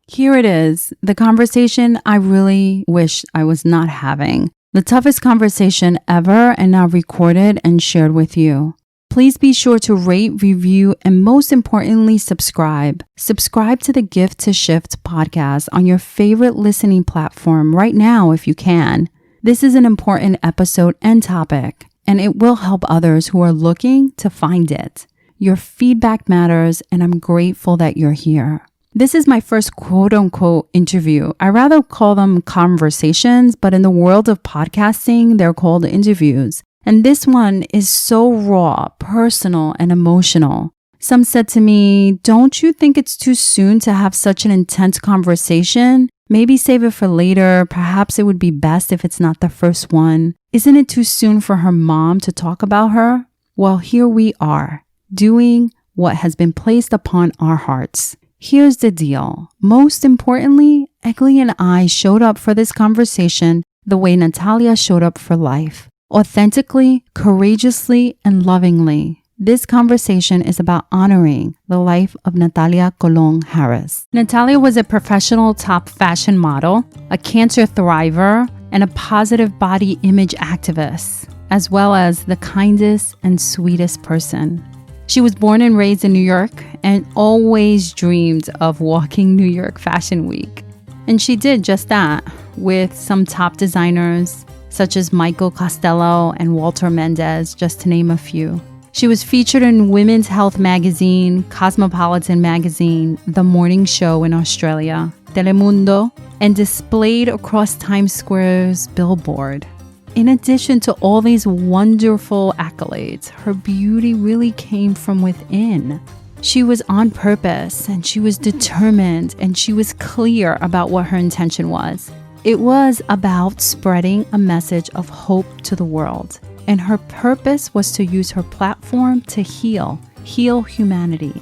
Here it is, the conversation I really wish I was not having. The toughest conversation ever, and now recorded and shared with you. Please be sure to rate, review, and most importantly, subscribe. Subscribe to the Gift to Shift podcast on your favorite listening platform right now if you can. This is an important episode and topic, and it will help others who are looking to find it. Your feedback matters, and I'm grateful that you're here. This is my first quote-unquote interview. I rather call them conversations, but in the world of podcasting, they're called interviews. And this one is so raw, personal, and emotional. Some said to me, "Don't you think it's too soon to have such an intense conversation? Maybe save it for later. Perhaps it would be best if it's not the first one. Isn't it too soon for her mom to talk about her?" Well, here we are, doing what has been placed upon our hearts. Here's the deal. Most importantly, Egli and I showed up for this conversation the way Natalia showed up for life. Authentically, courageously, and lovingly. This conversation is about honoring the life of Natalia Colon Harris. Natalia was a professional top fashion model, a cancer thriver, and a positive body image activist, as well as the kindest and sweetest person. She was born and raised in New York and always dreamed of walking New York Fashion Week. And she did just that with some top designers such as Michael Costello and Walter Mendez, just to name a few. She was featured in Women's Health magazine, Cosmopolitan magazine, The Morning Show in Australia, Telemundo, and displayed across Times Square's billboard. In addition to all these wonderful accolades, her beauty really came from within. She was on purpose, and she was determined, and she was clear about what her intention was. It was about spreading a message of hope to the world. And her purpose was to use her platform to heal humanity.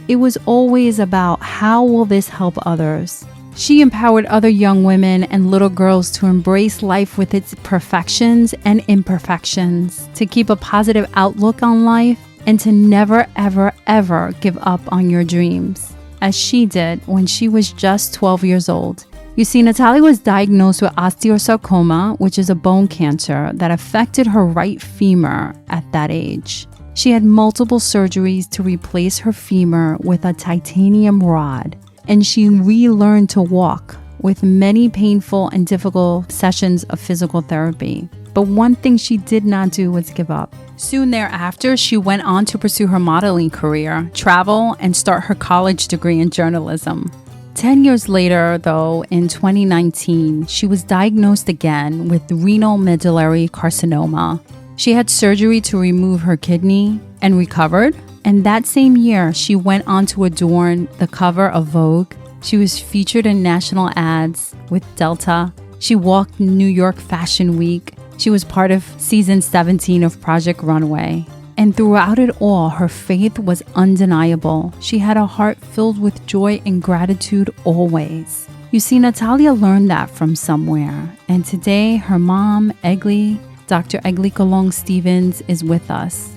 It was always about how will this help others. She empowered other young women and little girls to embrace life with its perfections and imperfections, to keep a positive outlook on life, and to never, ever, ever give up on your dreams, as she did when she was just 12 years old. You see, Natalia was diagnosed with osteosarcoma, which is a bone cancer that affected her right femur at that age. She had multiple surgeries to replace her femur with a titanium rod, and she relearned to walk with many painful and difficult sessions of physical therapy. But one thing she did not do was give up. Soon thereafter, she went on to pursue her modeling career, travel, and start her college degree in journalism. 10 years later, though, in 2019, she was diagnosed again with renal medullary carcinoma. She had surgery to remove her kidney and recovered. And that same year, she went on to adorn the cover of Vogue. She was featured in national ads with Delta. She walked New York Fashion Week. She was part of season 17 of Project Runway. And throughout it all, her faith was undeniable. She had a heart filled with joy and gratitude always. You see, Natalia learned that from somewhere. And today, her mom, Egli, Dr. Egli Colon Stephens, is with us.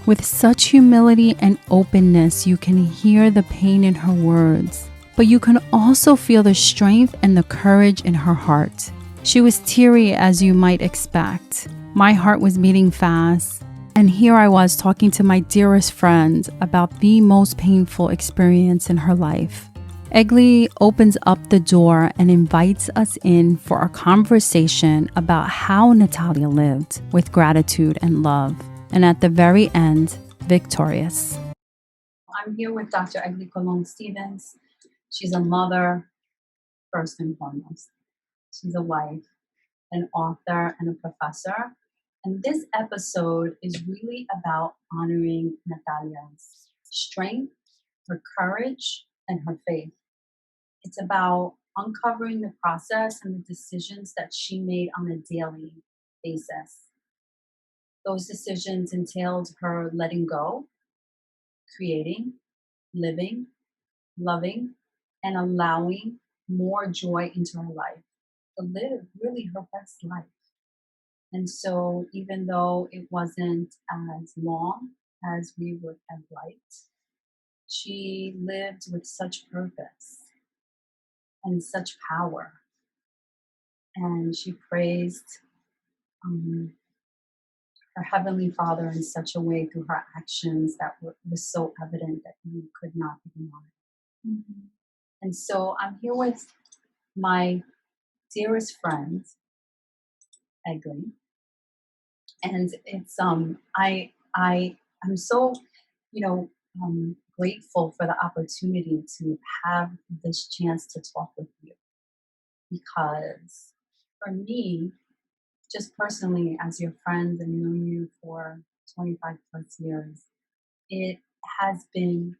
With such humility and openness, you can hear the pain in her words, but you can also feel the strength and the courage in her heart. She was teary, as you might expect. My heart was beating fast, and here I was talking to my dearest friend about the most painful experience in her life. Egli opens up the door and invites us in for a conversation about how Natalia lived with gratitude and love. And at the very end, victorious. I'm here with Dr. Egli Colon Stephens. She's a mother, first and foremost. She's a wife, an author, and a professor. And this episode is really about honoring Natalia's strength, her courage, and her faith. It's about uncovering the process and the decisions that she made on a daily basis. Those decisions entailed her letting go, creating, living, loving, and allowing more joy into her life, to live really her best life. And so even though it wasn't as long as we would have liked, she lived with such purpose. and such power. And she praised her Heavenly Father in such a way through her actions that was so evident that you could not ignore it. Mm-hmm. And so I'm here with my dearest friend, Egli. And it's I'm so, grateful for the opportunity to have this chance to talk with you, because for me, just personally, as your friend and known you for 25 plus years, it has been,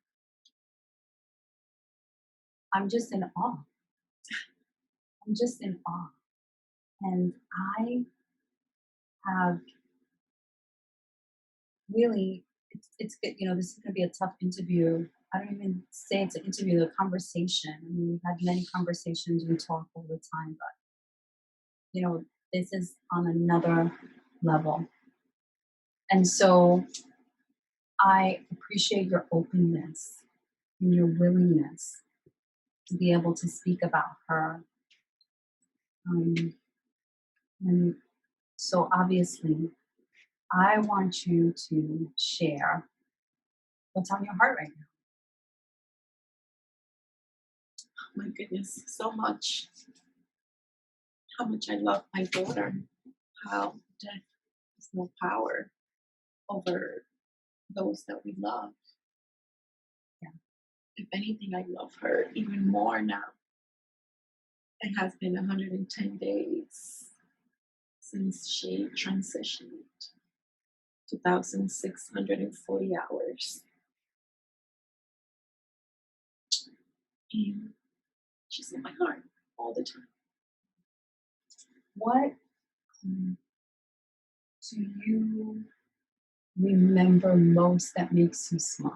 I'm just in awe. I'm just in awe. And I have really, it's good, this is going to be a tough interview. I don't even say it's an interview, a conversation. I mean, we've had many conversations, we talk all the time, but, this is on another level. And so I appreciate your openness and your willingness to be able to speak about her. And so obviously, I want you to share what's on your heart right now. Oh my goodness, so much. How much I love my daughter. How death has no power over those that we love. Yeah. If anything, I love her even more now. It has been 110 days since she transitioned. 2,640 hours. And she's in my heart all the time. What do you remember most that makes you smile?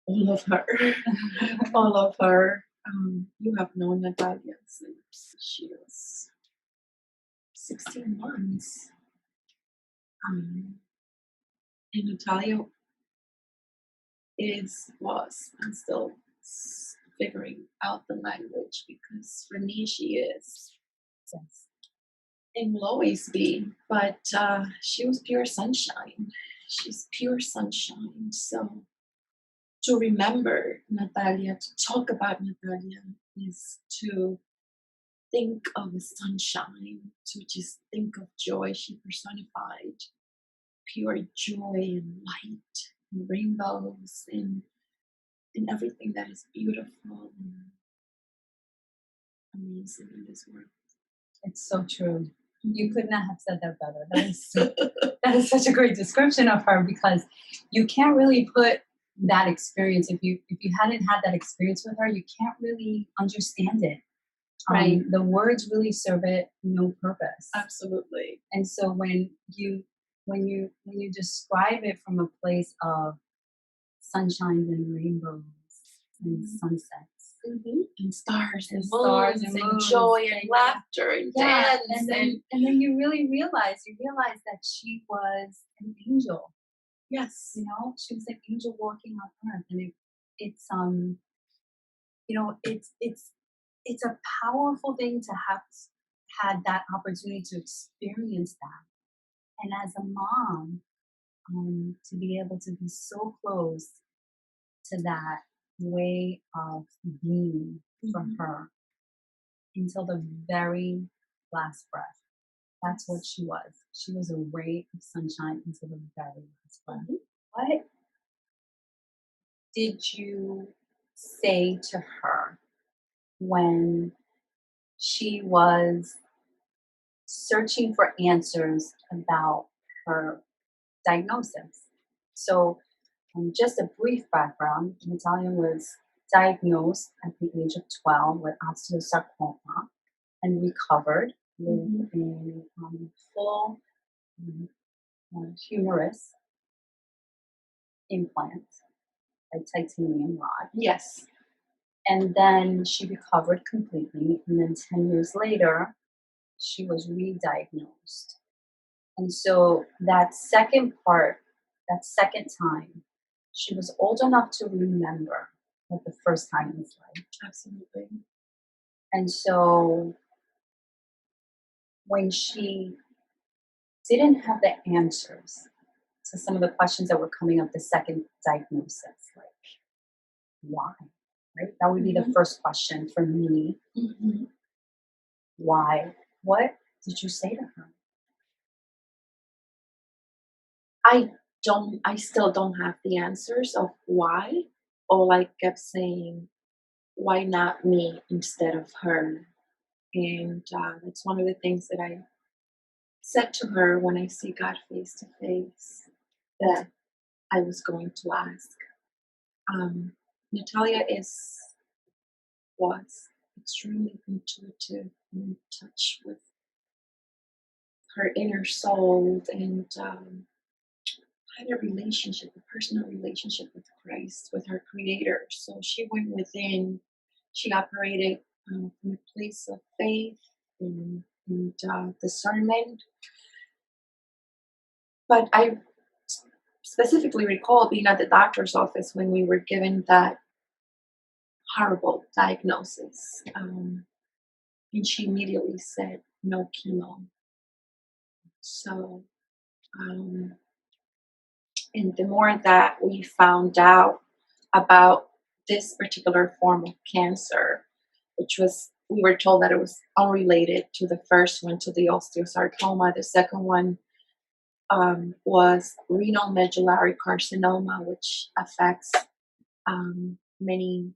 All of her. All of her. You have known Natalia since she was 16 months. And Natalia was, I'm still figuring out the language, because for me she is. Yes. And will always be, but she was pure sunshine. She's pure sunshine. So to remember Natalia, to talk about Natalia, is to think of sunshine, to just think of joy. She personified pure joy and light and rainbows and everything that is beautiful and amazing in this world. It's so true. You could not have said that better. That is such a great description of her, because you can't really put that experience, if you hadn't had that experience with her, you can't really understand it. Right. The words really serve it no purpose. Absolutely. And so when you describe it from a place of sunshines and rainbows and sunsets, and stars and stars moons and joy and laughter and dance, and then you realize that she was an angel. Yes. She was an angel walking on earth, and it's a powerful thing to have had that opportunity to experience that. And as a mom, to be able to be so close to that way of being for her until the very last breath. That's what she was. She was a ray of sunshine until the very last breath. What did you say to her when she was searching for answers about her diagnosis? So, just a brief background, Natalia was diagnosed at the age of 12 with osteosarcoma and recovered with a full humerus implant, a titanium rod. Yes. And then she recovered completely. And then 10 years later, she was re-diagnosed. And so that second time, she was old enough to remember what the first time was like. Absolutely. And so when she didn't have the answers to some of the questions that were coming up the second diagnosis, like why? Right? That would be the first question for me. Why? What did you say to her? I still don't have the answers of why. All I kept saying, why not me instead of her? And that's one of the things that I said to her when I see God face to face, that I was going to ask. Natalia was extremely intuitive and in touch with her inner soul, and had a relationship, a personal relationship with Christ, with her Creator. So she went within. She operated from a place of faith and discernment. But I specifically recall being at the doctor's office when we were given that horrible diagnosis. And she immediately said, no chemo. So, and the more that we found out about this particular form of cancer, we were told that it was unrelated to the first one, to the osteosarcoma. The second one was renal medullary carcinoma, which affects many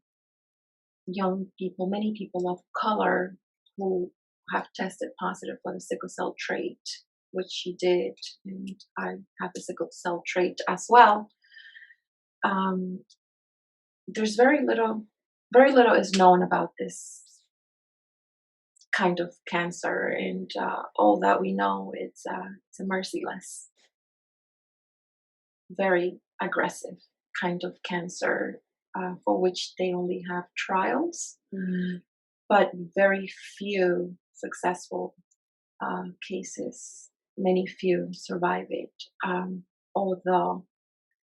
young people, many people of color who have tested positive for the sickle cell trait, which she did, and I have the sickle cell trait as well. There's very little is known about this kind of cancer, and all that we know it's a merciless, very aggressive kind of cancer for which they only have trials, but very few successful cases. Many few survive it, although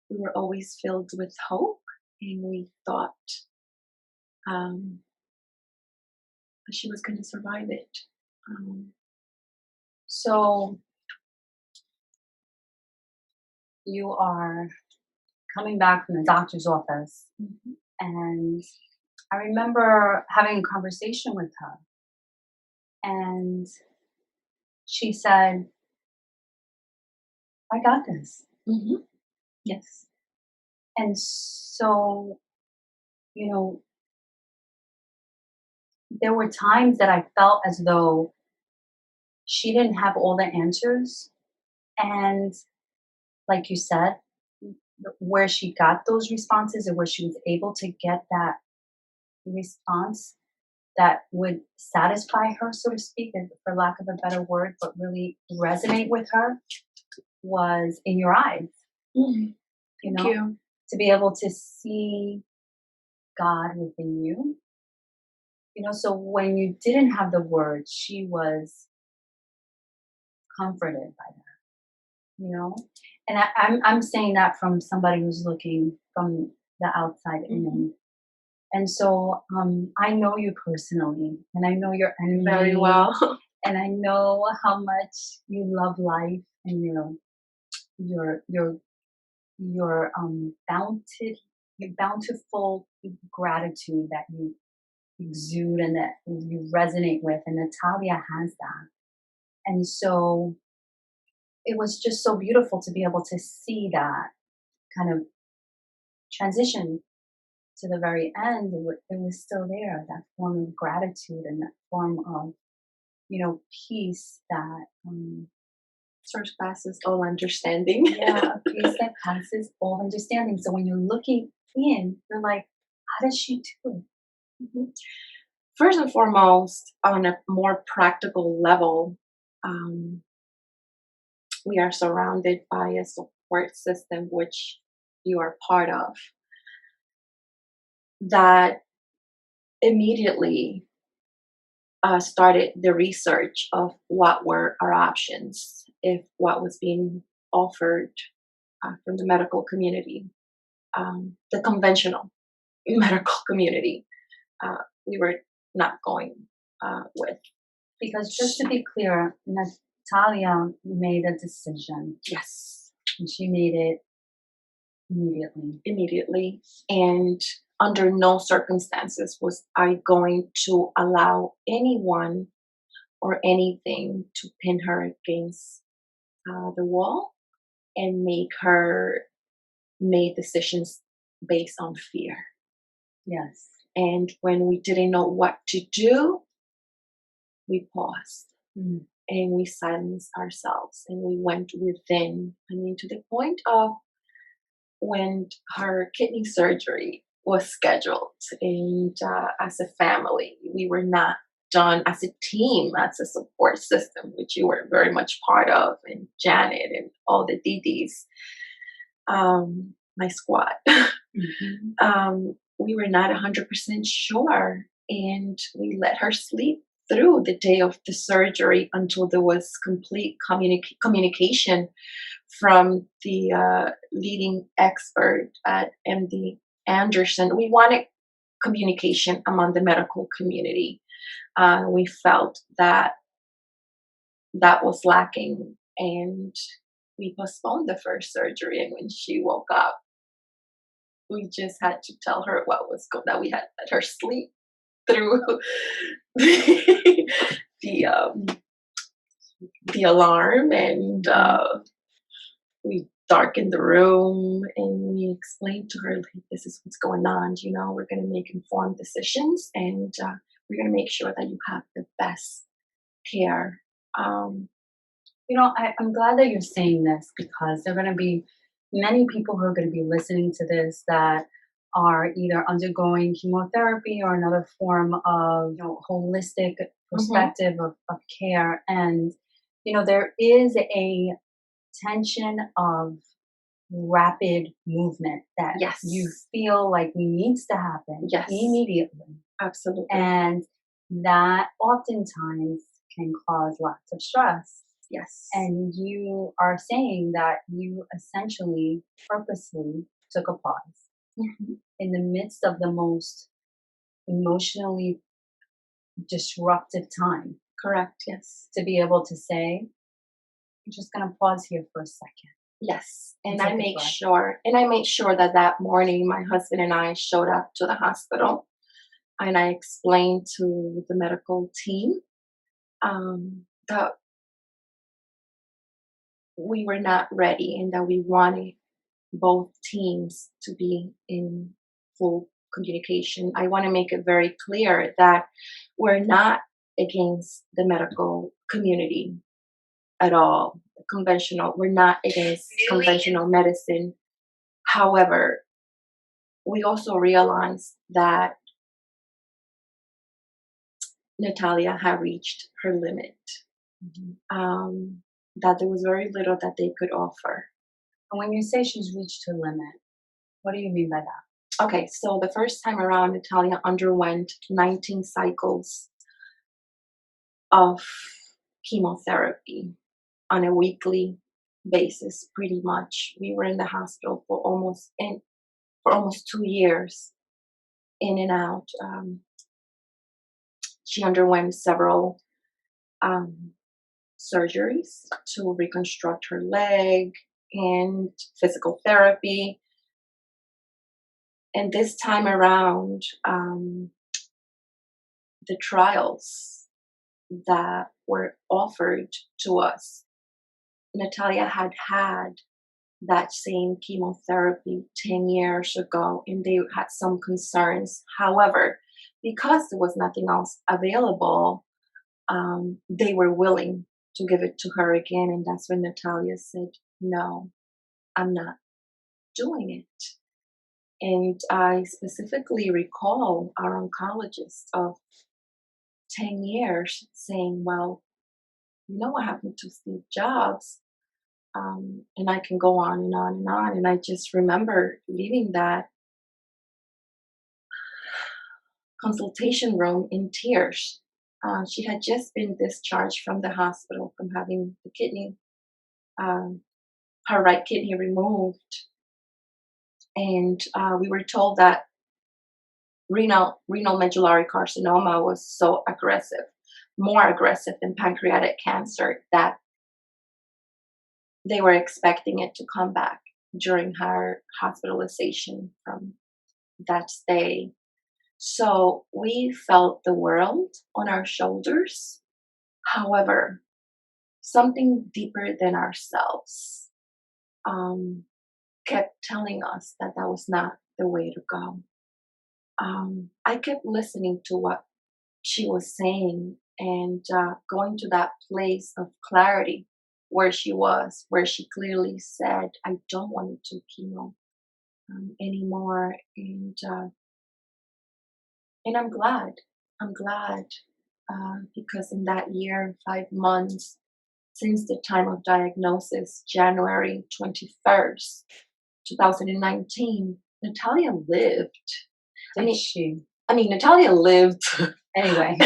we were always filled with hope, and we thought that she was going to survive it. So you are coming back from the doctor's office, and I remember having a conversation with her, and she said, I got this. Yes. And so, there were times that I felt as though she didn't have all the answers. And like you said, where she got those responses and where she was able to get that response that would satisfy her, so to speak, and for lack of a better word, but really resonate with her, was in your eyes. Thank you. To be able to see God within you. So when you didn't have the words, she was comforted by that, And I'm saying that from somebody who's looking from the outside in. And so I know you personally, and I know your energy very well, and I know how much you love life, and your bountiful gratitude that you exude and that you resonate with, and Natalia has that. And so it was just so beautiful to be able to see that kind of transition to the very end. It was still there, that form of gratitude and that form of, peace that surpasses all understanding. Yeah, peace that passes all understanding. So when you're looking in, you're like, how does she do it? First and foremost, on a more practical level, we are surrounded by a support system which you are part of, that immediately started the research of what were our options if what was being offered from the medical community, the conventional medical community, we were not going with. Because just to be clear, Natalia made a decision. Yes. And she made it immediately. Immediately. And under no circumstances was I going to allow anyone or anything to pin her against the wall and make her make decisions based on fear. Yes. And when we didn't know what to do, we paused and we silenced ourselves and we went within. I mean, to the point of when her kidney surgery was scheduled, and as a family, we were not done as a team, as a support system, which you were very much part of, and Janet and all the DDs, my squad. We were not 100% sure, and we let her sleep through the day of the surgery until there was complete communication from the leading expert at MD Anderson. We wanted communication among the medical community. We felt that that was lacking, and we postponed the first surgery. And when she woke up, we just had to tell her what was that we had let her sleep through the alarm, and we darkened the room and we explained to her, like, this is what's going on. You know, we're going to make informed decisions, and we're going to make sure that you have the best care. You know, I'm glad that you're saying this, because there are going to be many people who are going to be listening to this that are either undergoing chemotherapy or another form of, holistic perspective of care. And, there is a tension of rapid movement that you feel like needs to happen immediately. Absolutely. And that oftentimes can cause lots of stress. Yes. And you are saying that you essentially purposely took a pause in the midst of the most emotionally disruptive time. Correct. Yes. To be able to say, I'm just going to pause here for a second. Yes. And I made sure that that morning my husband and I showed up to the hospital, and I explained to the medical team that we were not ready and that we wanted both teams to be in full communication. I want to make it very clear that we're not against the medical community at all. We're not against conventional medicine. However, we also realized that Natalia had reached her limit. That there was very little that they could offer. And when you say she's reached her limit, what do you mean by that? Okay, so the first time around, Natalia underwent 19 cycles of chemotherapy on a weekly basis, pretty much. We were in the hospital for almost 2 years, in and out. She underwent several surgeries to reconstruct her leg and physical therapy. And this time around, the trials that were offered to us, Natalia had that same chemotherapy 10 years ago, and they had some concerns. However, because there was nothing else available, they were willing to give it to her again. And that's when Natalia said, no, I'm not doing it. And I specifically recall our oncologist of 10 years saying, well, you know what happened to Steve Jobs? And I can go on and on and on. And I just remember leaving that consultation room in tears. She had just been discharged from the hospital from having the kidney, her right kidney removed. And we were told that renal medullary carcinoma was so aggressive more aggressive than pancreatic cancer, that they were expecting it to come back during her hospitalization from that stay. So we felt the world on our shoulders. However, something deeper than ourselves kept telling us that that was not the way to go. I kept listening to what she was saying and going to that place of clarity where she was, where she clearly said, I don't want to do chemo anymore. And I'm glad. I'm glad because in that year, 5 months since the time of diagnosis, January 21st, 2019, Natalia lived. I mean, Natalia lived. Anyway.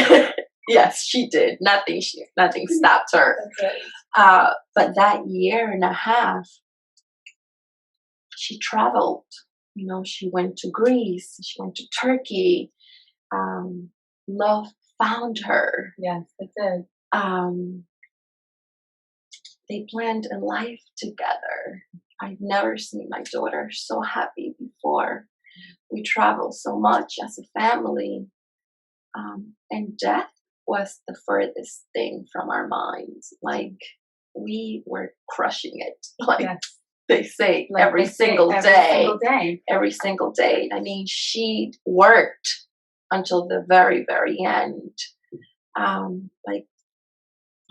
Yes, she did. Nothing stopped her. Okay. But that year and a half, she traveled. You know, she went to Greece. She went to Turkey. Love found her. Yes, it did. They planned a life together. I've never seen my daughter so happy before. We traveled so much as a family. And death was the furthest thing from our minds. Like, we were crushing it. Like, yes. They say, like every single day. Every single day. I mean, she worked until the very, very end. Like,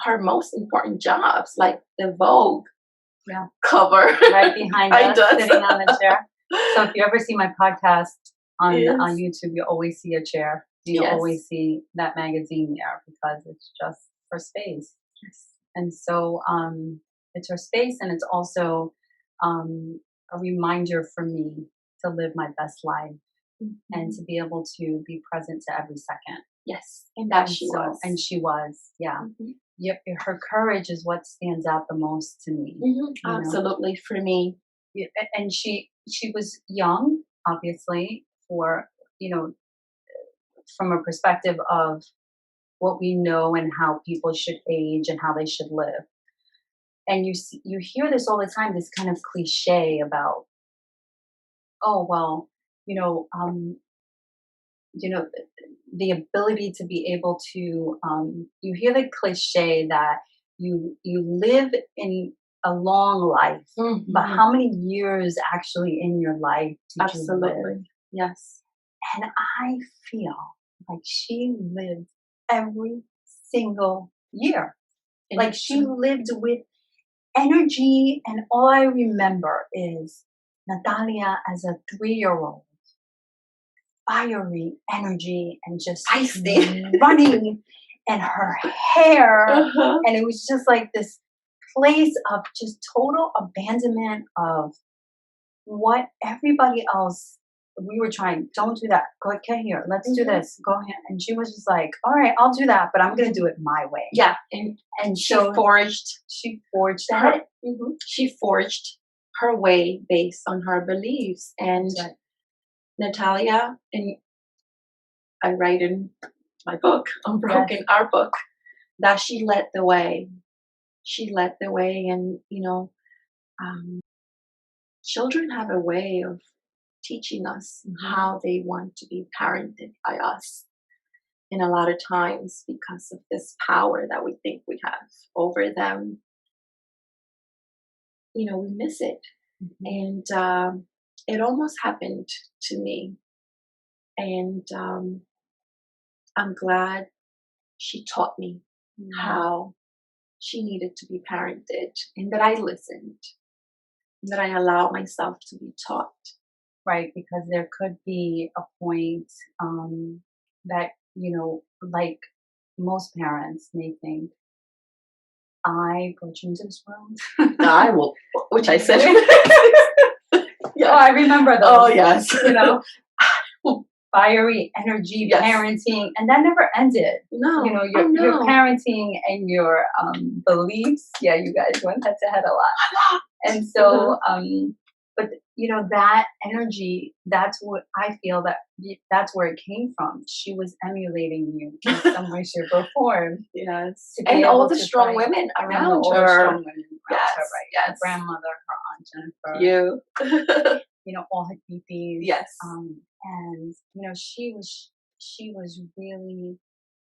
her most important jobs, like the Vogue cover. Right behind us, sitting on the chair. So if you ever see my podcast on YouTube, you always see a chair. You always see that magazine there because it's just for space. Yes. And so it's her space, and it's also a reminder for me to live my best life and to be able to be present to every second. Yes, and that she was. And she was, yeah. Yep, her courage is what stands out the most to me. Absolutely, for me. Yeah, and she was young, obviously, for, from a perspective of what we know and how people should age and how they should live. And you hear this all the time, this kind of cliche about, oh, well, the ability to be able to, you hear the cliche that you live in a long life, but how many years actually in your life did you live? Yes. And I feel like she lived every single year. Like she lived with energy, and all I remember is Natalia as a 3-year-old. Fiery energy and just running, and her hair, and it was just like this place of just total abandonment of what everybody else we were trying. Don't do that. Go here. Let's do this. Go ahead. And she was just like, all right, I'll do that, but I'm going to do it my way. Yeah. And she forged that. She forged her way based on her beliefs. And Natalia, and I write in my book, Unbroken, our book, that she led the way. She led the way, and children have a way of teaching us how they want to be parented by us. And a lot of times, because of this power that we think we have over them, we miss it. And it almost happened to me. And I'm glad she taught me how she needed to be parented, and that I listened, and that I allowed myself to be taught. Right, because there could be a point that, like most parents may think, I brought you into this world. I will, which I said. Yeah. Oh, I remember those. Oh, yes. Fiery energy, parenting, and that never ended. No, your parenting and your beliefs. Yeah, you guys went head to head a lot. And so But that energy, that's what I feel that's where it came from. She was emulating you in some way, shape, or form. Yes. To be And all able the to strong fight. women And around all the her. strong women around her, right? Yes. Her grandmother, her aunt Jennifer. You. All her titis. Yes. And she was really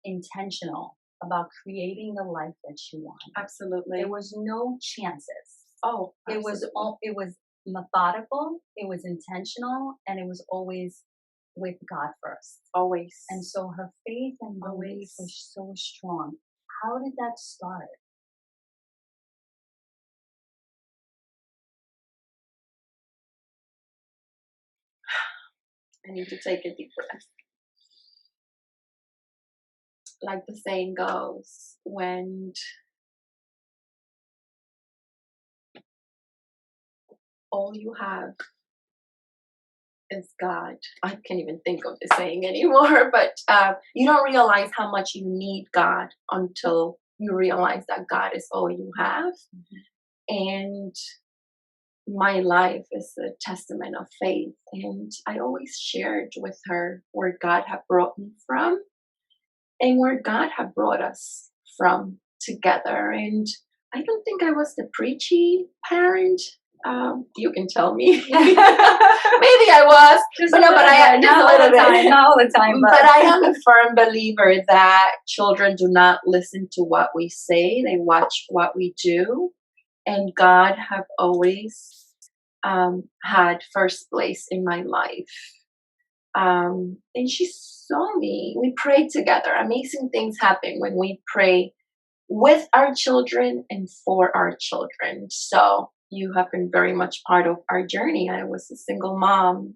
intentional about creating the life that she wanted. Absolutely. There was no chances. Oh, it was methodical, it was intentional, and it was always with God first. Always. And so her faith and belief was so strong. How did that start? I need to take a deep breath. Like the saying goes, when all you have is God. I can't even think of the saying anymore, but you don't realize how much you need God until you realize that God is all you have. Mm-hmm. And my life is a testament of faith. And I always shared with her where God had brought me from and where God had brought us from together. And I don't think I was the preachy parent. You can tell me. Maybe I was. Not all the time. But I am a firm believer that children do not listen to what we say. They watch what we do. And God have always had first place in my life. And she saw me. We prayed together. Amazing things happen when we pray with our children and for our children. So you have been very much part of our journey. I was a single mom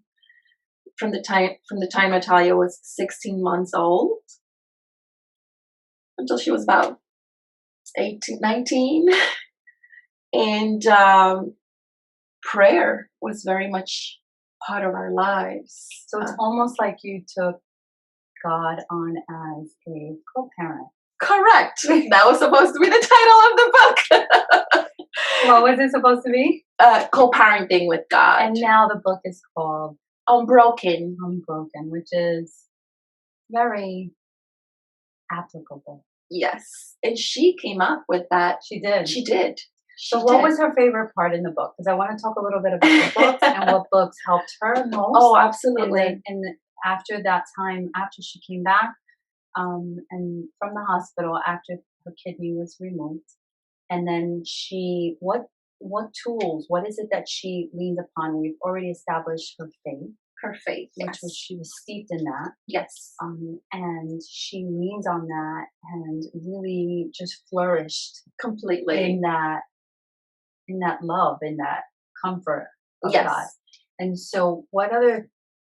from the time Natalia was 16 months old until she was about 18, 19. And prayer was very much part of our lives. So it's almost like you took God on as a co-parent. Correct. That was supposed to be the title of the book. What was it supposed to be? Co-parenting with God. And now the book is called Unbroken, which is very applicable. Yes. And she came up with that. She did. So what was her favorite part in the book? Because I want to talk a little bit about the books and what books helped her most. Oh, absolutely. And after that time, after she came back and from the hospital, after her kidney was removed, and then what tools, what is it that she leaned upon? We've already established her faith, which was, she was steeped in that. Yes. And she leaned on that and really just flourished completely in that love, in that comfort of yes. God. And so what other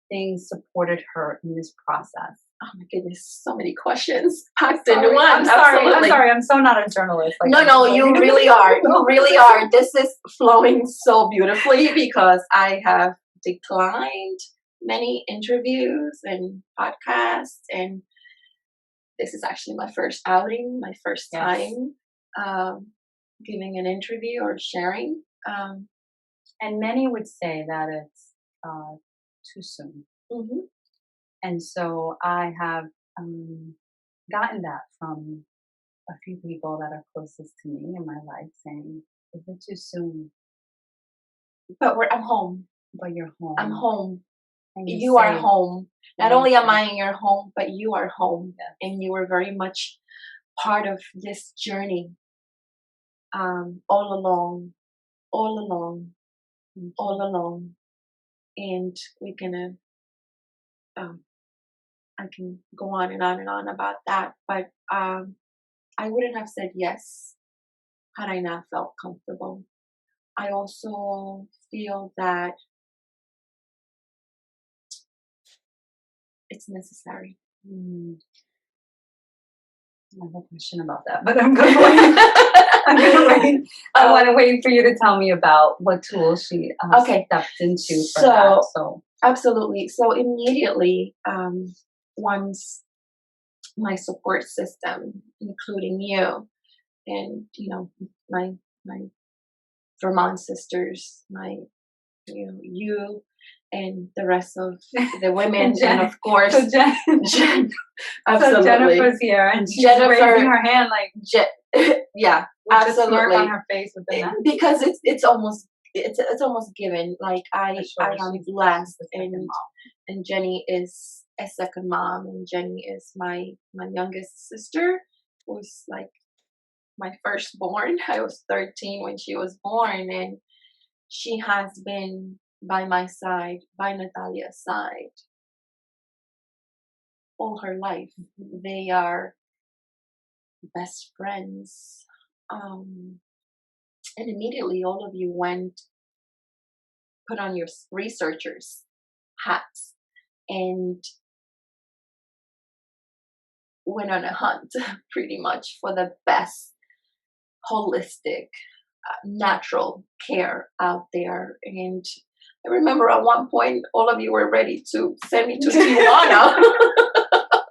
things supported her in this process? Oh my goodness, so many questions packed into one. I'm sorry, I'm so not a journalist. No, you really are. You really are. This is flowing so beautifully because I have declined many interviews and podcasts, and this is actually my first outing, my first time giving an interview or sharing. And many would say that it's too soon. Mm-hmm. And so I have gotten that from a few people that are closest to me in my life saying, is it too soon? But I'm home. But you're home. I'm home. And you are home. Not only am I in your home, but you are home. Yes. And you were very much part of this journey all along. And we're gonna I can go on and on and on about that, but I wouldn't have said yes had I not felt comfortable. I also feel that it's necessary. I have a question about that, but I'm going to wait. I want to wait for you to tell me about what tools she stepped into for that. So absolutely. So immediately, once my support system, including you, and my Vermont sisters, my you and the rest of the women, Jen. and of course, So Jen, Jen, so absolutely. Jennifer's here, and she's raising her hand like yeah, with a smirk absolutely. on her face with the neck. Because it's almost given. Like I am She's blessed, the second mom. and Jenny is a second mom, and Jenny is my youngest sister, who's like my firstborn. I was 13 when she was born, and she has been by my side, by Natalia's side, all her life. They are best friends. And immediately all of you put on your researchers hats and went on a hunt pretty much for the best holistic natural care out there. And I remember at one point all of you were ready to send me to Tijuana.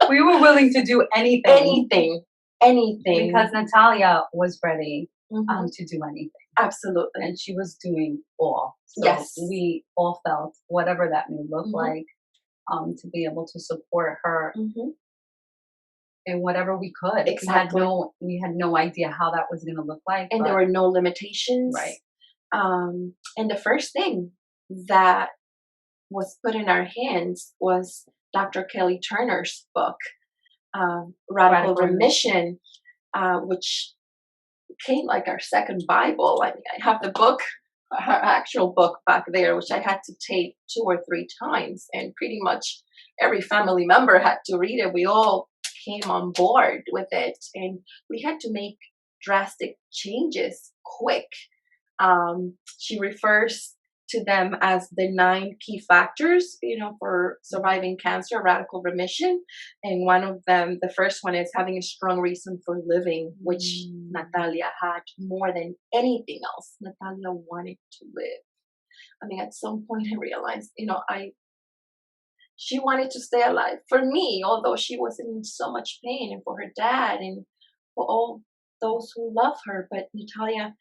We were willing to do anything anything because Natalia was ready to do anything. Absolutely. And she was doing all. So yes, we all felt whatever that may look like, to be able to support her in whatever we could. Exactly. We had no idea how that was going to look like. And there were no limitations. Right. And the first thing that was put in our hands was Dr. Kelly Turner's book, Radical Remission, which came like our second Bible. I mean, I have the book, her actual book back there, which I had to tape 2 or 3 times, and pretty much every family member had to read it. We all came on board with it, and we had to make drastic changes quick. She refers to them as the 9 key factors, for surviving cancer, radical remission. And one of them, the first one, is having a strong reason for living, which Natalia had more than anything else. Natalia wanted to live. I mean, at some point I realized, she wanted to stay alive for me, although she was in so much pain, and for her dad, and for all those who love her. But Natalia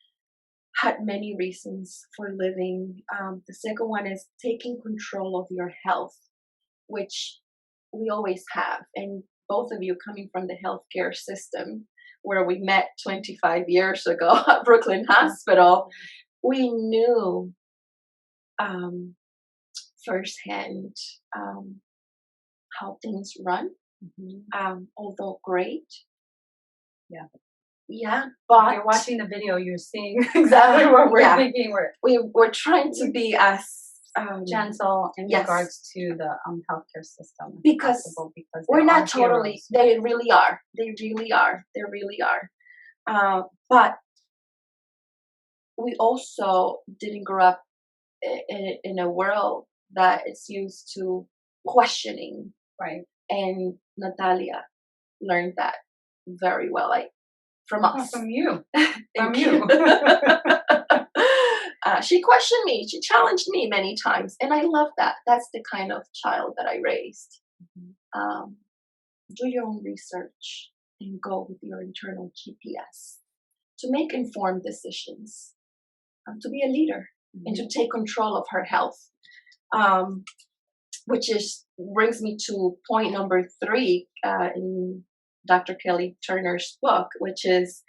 had many reasons for living. The second one is taking control of your health, which we always have. And both of you coming from the healthcare system, where we met 25 years ago at Brooklyn Hospital, we knew firsthand how things run, although great. Yeah, but you're watching the video, you're seeing exactly what we're thinking. We're trying to be as gentle in regards to the healthcare system, because we're not totally. They really are. They really are. They really are. But we also didn't grow up in a world that is used to questioning, right? And Natalia learned that very well. From us. From you. From you. She questioned me. She challenged me many times. And I love that. That's the kind of child that I raised. Do your own research and go with your internal GPS to make informed decisions, to be a leader, and to take control of her health. Which brings me to point number 3 in Dr. Kelly Turner's book, which is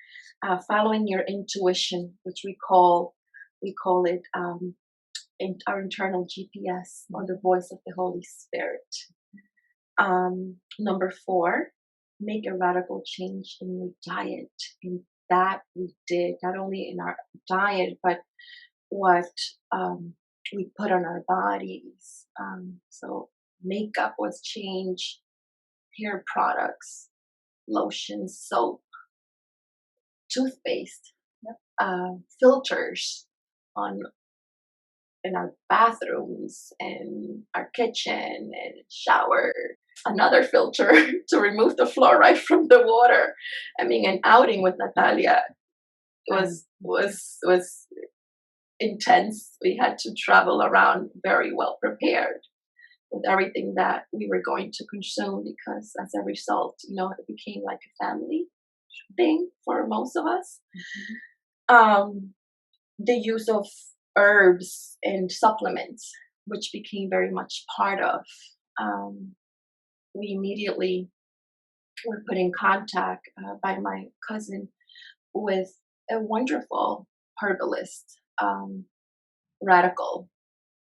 following your intuition, which we call it our internal GPS, or the voice of the Holy Spirit. Number 4, make a radical change in your diet, and that we did, not only in our diet, but what we put on our bodies. So makeup was changed, hair products, lotion, soap, toothpaste, filters in our bathrooms and our kitchen and shower, another filter to remove the fluoride from the water. I mean, an outing with Natalia was intense. We had to travel around very well prepared with everything that we were going to consume, because as a result, it became like a family thing for most of us. The use of herbs and supplements, which became very much part of. We immediately were put in contact by my cousin with a wonderful herbalist, radical,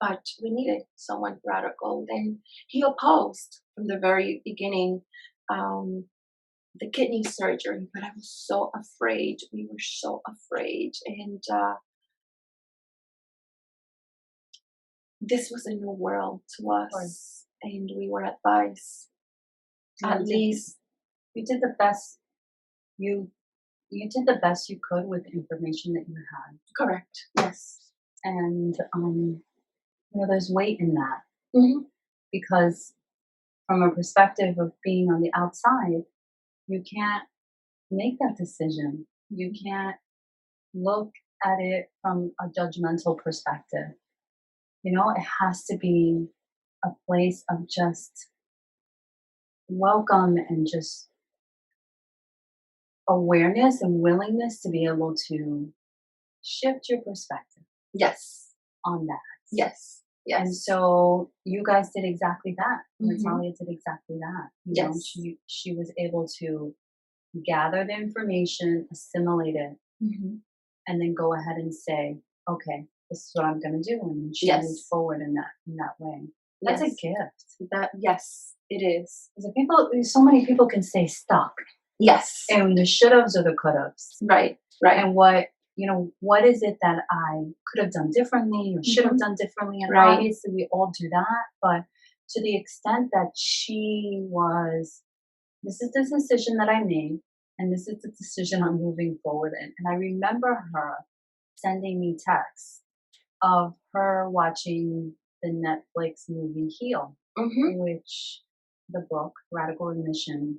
but we needed someone radical. Then he opposed from the very beginning the kidney surgery, but I was so afraid. We were so afraid. And this was a new world to us. And we were advised, at least. You did the best you did the best you could with the information that you had. Correct. Yes. And there's weight in that. Mm-hmm. Because from a perspective of being on the outside, you can't make that decision. You can't look at it from a judgmental perspective. It has to be a place of just welcome and just awareness and willingness to be able to shift your perspective. Yes. On that. Yes. Yes. And so you guys did exactly that. Mm-hmm. Natalia did exactly that. Yes. She was able to gather the information, assimilate it, mm-hmm. and then go ahead and say, okay, this is what I'm going to do. And she moved forward in that way. That's a gift. Yes, it is. So many people can say stuck. Yes. And the should-haves or the could-haves. Right. And what is it that I could have done differently or should have done differently? And obviously we all do that, but to the extent that she was, this is the decision that I made, and this is the decision I'm moving forward in. And I remember her sending me texts of her watching the Netflix movie Heal, which the book Radical Remission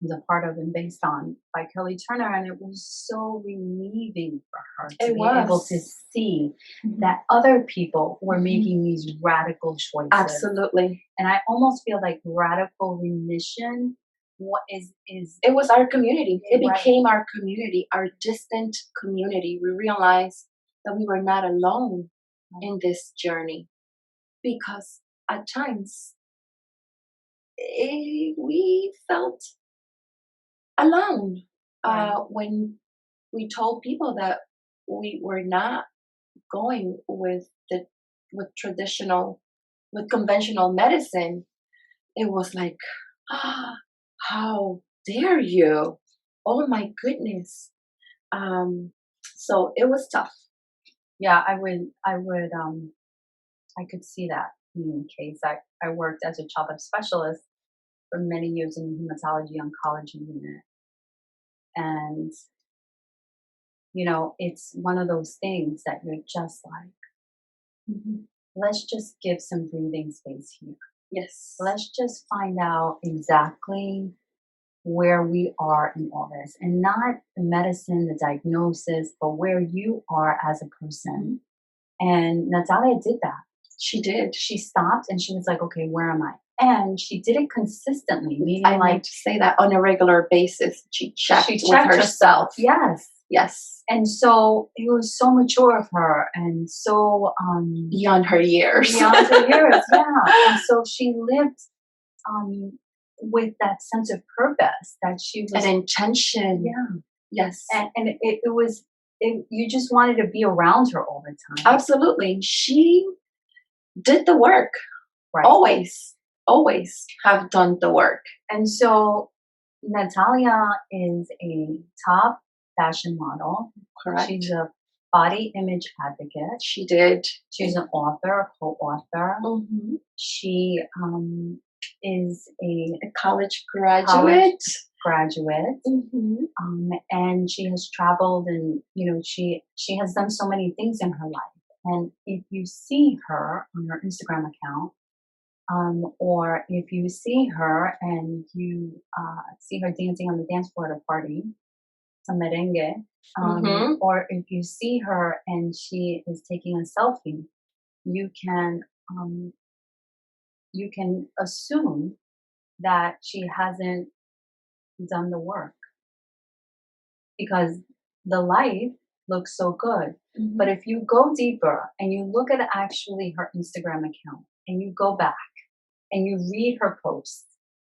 is a part of and based on by Kelly Turner, and it was so relieving for her to be able to see that other people were making these radical choices. Absolutely. And I almost feel like radical remission it was our community. It became our community, our distant community. We realized that we were not alone in this journey, because at times we felt alone when we told people that we were not going with conventional medicine. It was like, how dare you? Oh my goodness. So it was tough. Yeah, I could see that in case. I worked as a childhood specialist for many years in the hematology oncology unit. And, it's one of those things that you're just like, let's just give some breathing space here. Yes. Let's just find out exactly where we are in all this, and not the medicine, the diagnosis, but where you are as a person. And Natalia did that. She did. She stopped and she was like, okay, where am I? And she did it consistently. Meaning, I like to say that on a regular basis. She checked with herself. Yes. Yes. And so it was so mature of her and so beyond her years. Beyond her years, yeah. And so she lived with that sense of purpose that she was, an intention. Yeah. Yes. And it was you just wanted to be around her all the time. Absolutely. She did the work. Right. Always have done the work. And so Natalia is a top fashion model. Correct. She's a body image advocate. She did. She's an author, a co-author. Mm-hmm. She is a college graduate. Mm-hmm. And she has traveled, and she has done so many things in her life. And if you see her on her Instagram account, or if you see her and you see her dancing on the dance floor at a party, a merengue, or if you see her and she is taking a selfie, you can assume that she hasn't done the work, because the life looks so good. But if you go deeper and you look at actually her Instagram account and you go back and you read her posts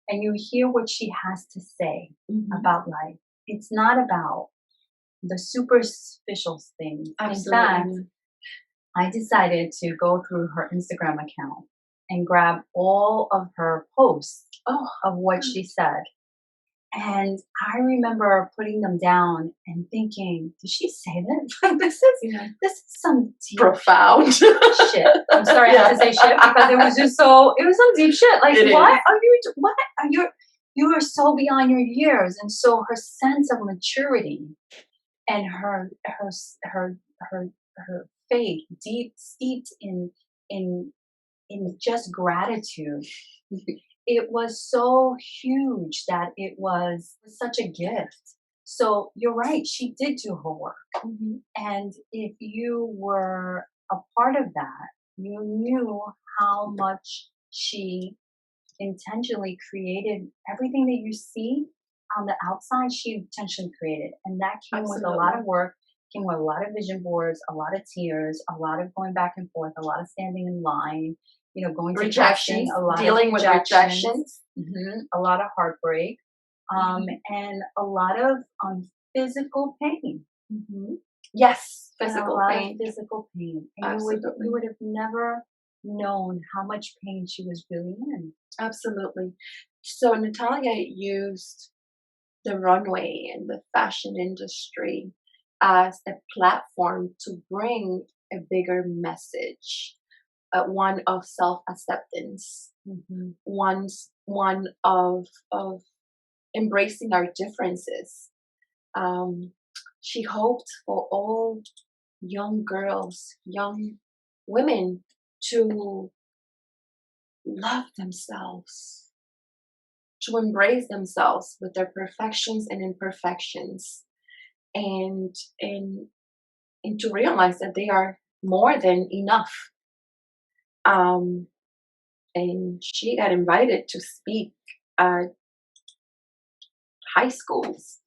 and you hear what she has to say about life, it's not about the superficial things. Absolutely. In fact, I decided to go through her Instagram account and grab all of her posts of what she said. And I remember putting them down and thinking, did she say that? This is some deep profound shit. I'm sorry I have to say shit because it was some deep shit. Like, you are so beyond your years. And so her sense of maturity and her faith, deep steeped in just gratitude. It was so huge that it was such a gift. So you're right, she did do her work. And if you were a part of that, you knew how much she intentionally created everything that you see on the outside. She intentionally created, and that came with a lot of work, came with a lot of vision boards, a lot of tears, a lot of going back and forth, a lot of standing in line, going to rejections, casting, a lot dealing of with rejections, a lot of heartbreak, and a lot of physical pain. Yes, Physical pain. Physical pain. And Absolutely. you would have never known how much pain she was really in. Absolutely. So Natalia used the runway and the fashion industry as a platform to bring a bigger message, one of self-acceptance, one of embracing our differences. She hoped for all young girls, young women to love themselves, to embrace themselves with their perfections and imperfections, and to realize that they are more than enough. And she got invited to speak at high schools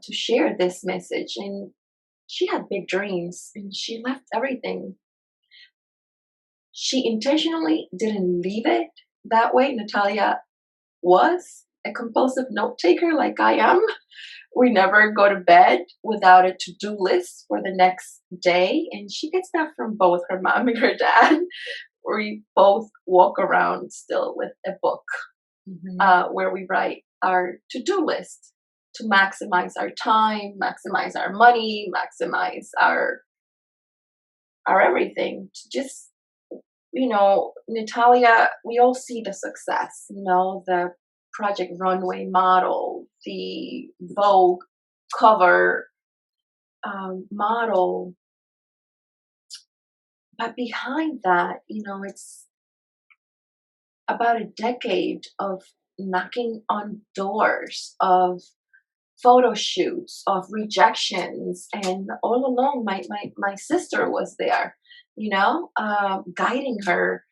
to share this message, and she had big dreams, and she left everything. She intentionally didn't leave it that way. Natalia was a compulsive note taker like I am. We never go to bed without a to-do list for the next day, and she gets that from both her mom and her dad. We both walk around still with a book where we write our to-do list to maximize our time, maximize our money, maximize our everything. To just, Natalia, we all see the success, the Project Runway model, the Vogue cover model. But behind that, it's about a decade of knocking on doors, of photo shoots, of rejections, and all along my sister was there, guiding her,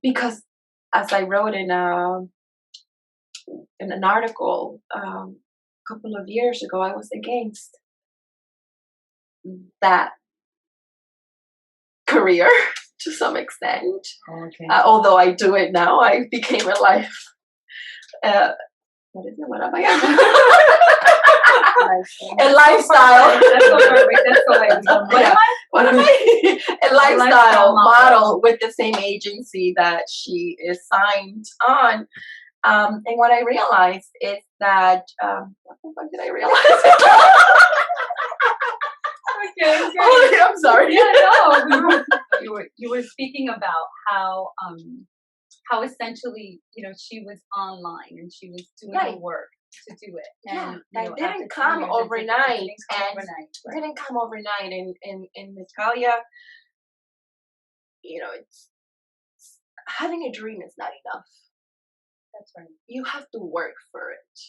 because as I wrote in an article a couple of years ago, I was against that career to some extent. Although I do it now, I became a life. What is it? What am I? A lifestyle. What am I? A lifestyle model with the same agency that she is signed on. And what I realized is that what the fuck did I realize? Okay. Oh, I'm sorry. Yeah, no. You were speaking about how essentially, she was online and she was doing the work to do it. And that didn't come overnight. It didn't come overnight. And Natalia, it's having a dream is not enough. That's right. You have to work for it.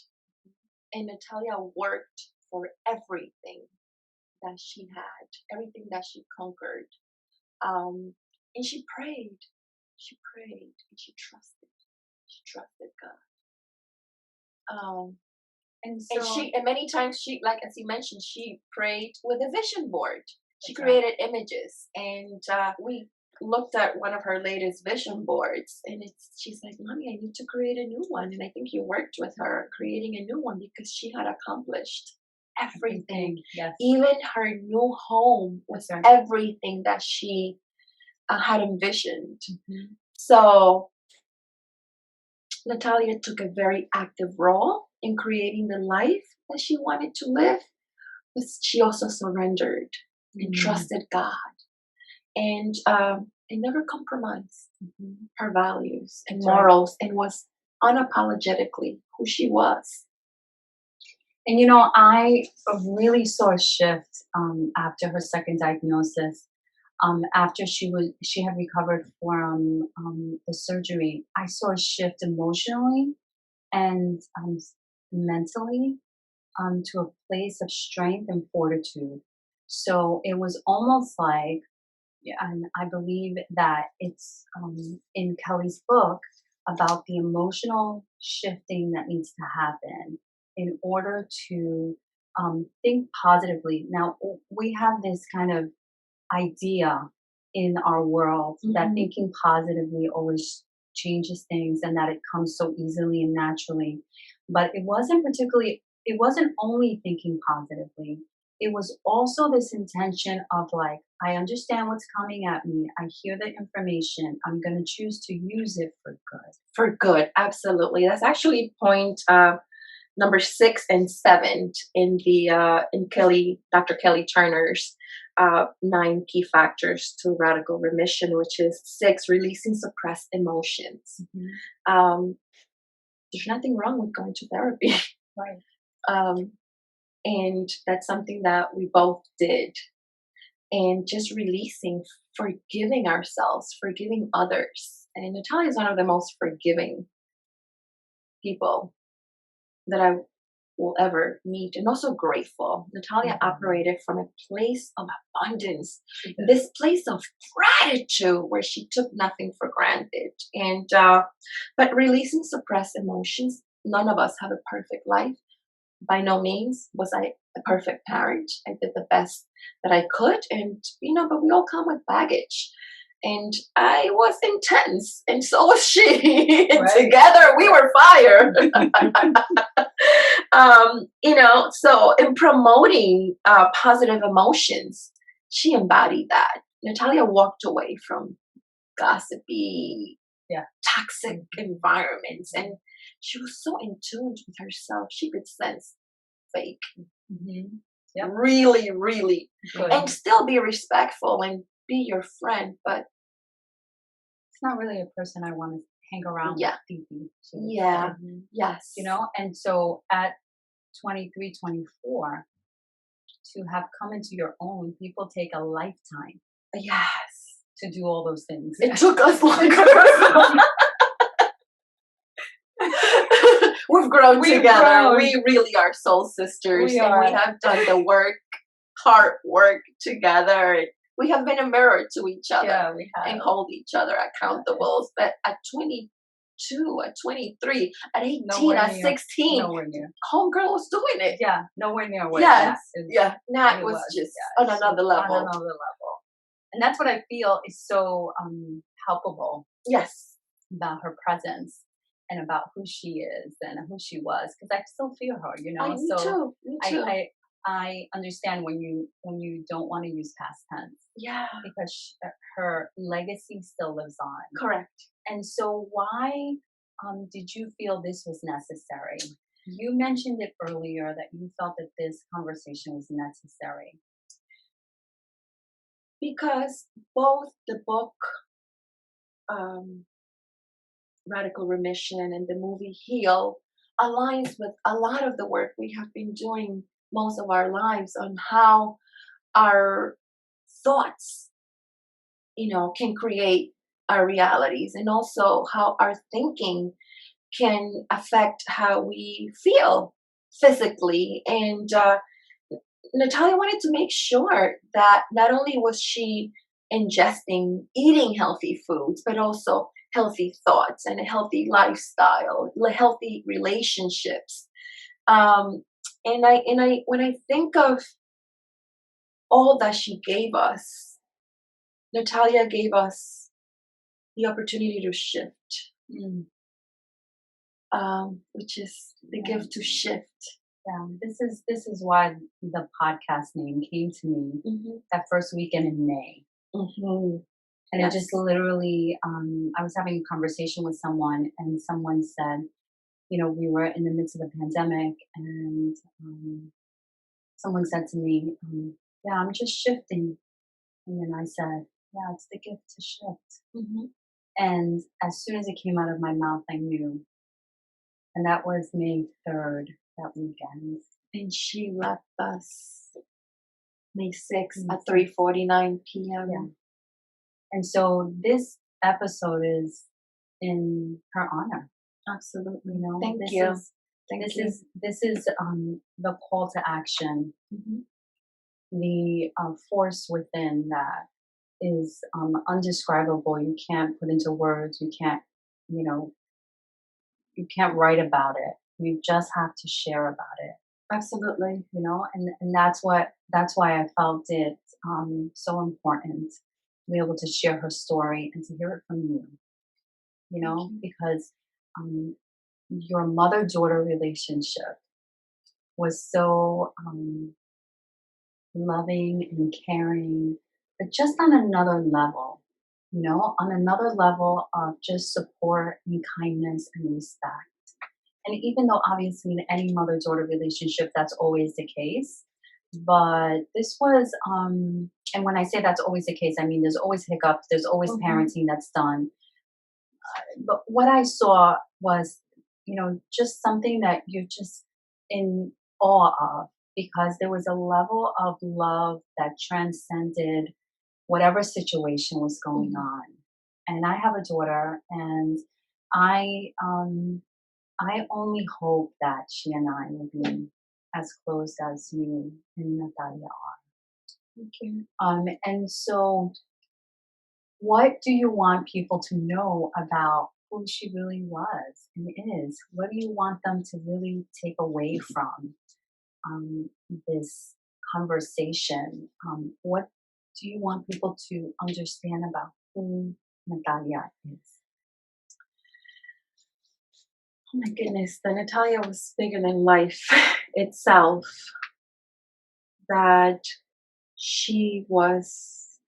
And Natalia worked for everything that she had, everything that she conquered. And she prayed. She prayed and she trusted. She trusted God. And And many times she, like as you mentioned, she prayed with a vision board. She That's created images, and we looked at one of her latest vision boards, and she's like, "Mommy, I need to create a new one." And I think you worked with her creating a new one because she had accomplished everything. Yes. Even her new home was Right. everything that she had envisioned. Mm-hmm. So Natalia took a very active role in creating the life that she wanted to live, but she also surrendered and trusted God, and never compromised her values and morals, and was unapologetically who she was. And you know, I really saw a shift after her second diagnosis. After she had recovered from the surgery, I saw a shift emotionally and mentally to a place of strength and fortitude. So it was almost like, and I believe that it's in Kelly's book about the emotional shifting that needs to happen in order to think positively. Now, we have this kind of idea in our world that thinking positively always changes things and that it comes so easily and naturally. But it wasn't only thinking positively. It was also this intention of like, I understand what's coming at me. I hear the information. I'm going to choose to use it for good. For good, absolutely. That's actually point number 6 and 7 in the Dr. Kelly Turner's 9 key factors to radical remission, which is 6, releasing suppressed emotions. There's nothing wrong with going to therapy. Right. And that's something that we both did. And just releasing, forgiving ourselves, forgiving others. And Natalia is one of the most forgiving people that I will ever meet, and also grateful. Natalia operated from a place of abundance, this place of gratitude where she took nothing for granted. And but releasing suppressed emotions. None of us have a perfect life. By no means was I a perfect parent. I did the best that I could, and but we all come with baggage. And I was intense, and so was she. And together we were fire. So in promoting positive emotions, she embodied that. Natalia walked away from gossipy, toxic environments, and she was so in tune with herself. She could sense fake. Really, really. Good. And still be respectful and be your friend, but it's not really a person I want to hang around with deeply. Yes. And so at 23, 24, to have come into your own, people take a lifetime. Yes. To do all those things. It took us longer. We've grown together. We really are soul sisters. We have done the work, hard work together. We have been a mirror to each other and hold each other accountable. But at 22, at 23, at 18, at 16, homegirl was doing it. Yeah, nowhere near where Nat was just on another level. On another level. And that's what I feel is so palpable. Yes. About her presence and about who she is and who she was, because I still feel her, Me too. I understand when you don't want to use past tense. Yeah. Because her legacy still lives on. Correct. And so why did you feel this was necessary? You mentioned it earlier that you felt that this conversation was necessary. Because both the book, Radical Remission, and the movie Heal aligns with a lot of the work we have been doing most of our lives on how our thoughts, can create our realities, and also how our thinking can affect how we feel physically. And Natalia wanted to make sure that not only was she eating healthy foods, but also healthy thoughts and a healthy lifestyle, healthy relationships. And when I think of all that she gave us, Natalia gave us the opportunity to shift, which is the gift to shift. Yeah, this is why the podcast name came to me that first weekend in May. And it just literally, I was having a conversation with someone, and someone said, we were in the midst of the pandemic, and someone said to me, yeah, I'm just shifting. And then I said, yeah, it's the gift to shift. And as soon as it came out of my mouth, I knew. And that was May 3rd, that weekend. And she left us May 6th at 3:49 p.m. Yeah. And so this episode is in her honor. Absolutely. Thank you. This is the call to action, the force within that is undescribable. You can't put into words. You can't, you can't write about it. You just have to share about it. Absolutely. And that's why I felt it so important to be able to share her story and to hear it from you. Because your mother-daughter relationship was so loving and caring, but just on another level, on another level of just support and kindness and respect. And even though obviously in any mother-daughter relationship, that's always the case, but this was, and when I say that's always the case, I mean, there's always hiccups, there's always parenting that's done. But what I saw was, just something that you're just in awe of, because there was a level of love that transcended whatever situation was going on. And I have a daughter, and I only hope that she and I will be as close as you and Natalia are. Thank you. And so, what do you want people to know about who she really was and is? What do you want them to really take away from this conversation? What do you want people to understand about who Natalia is? Oh my goodness, that Natalia was bigger than life itself. That she was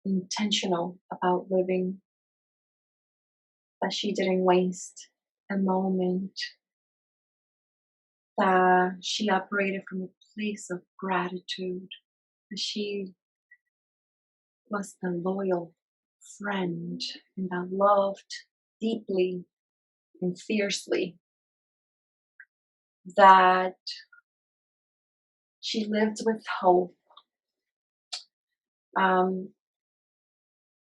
intentional about living. That she didn't waste a moment. That she operated from a place of gratitude. That she was the loyal friend and that loved deeply and fiercely. That she lived with hope.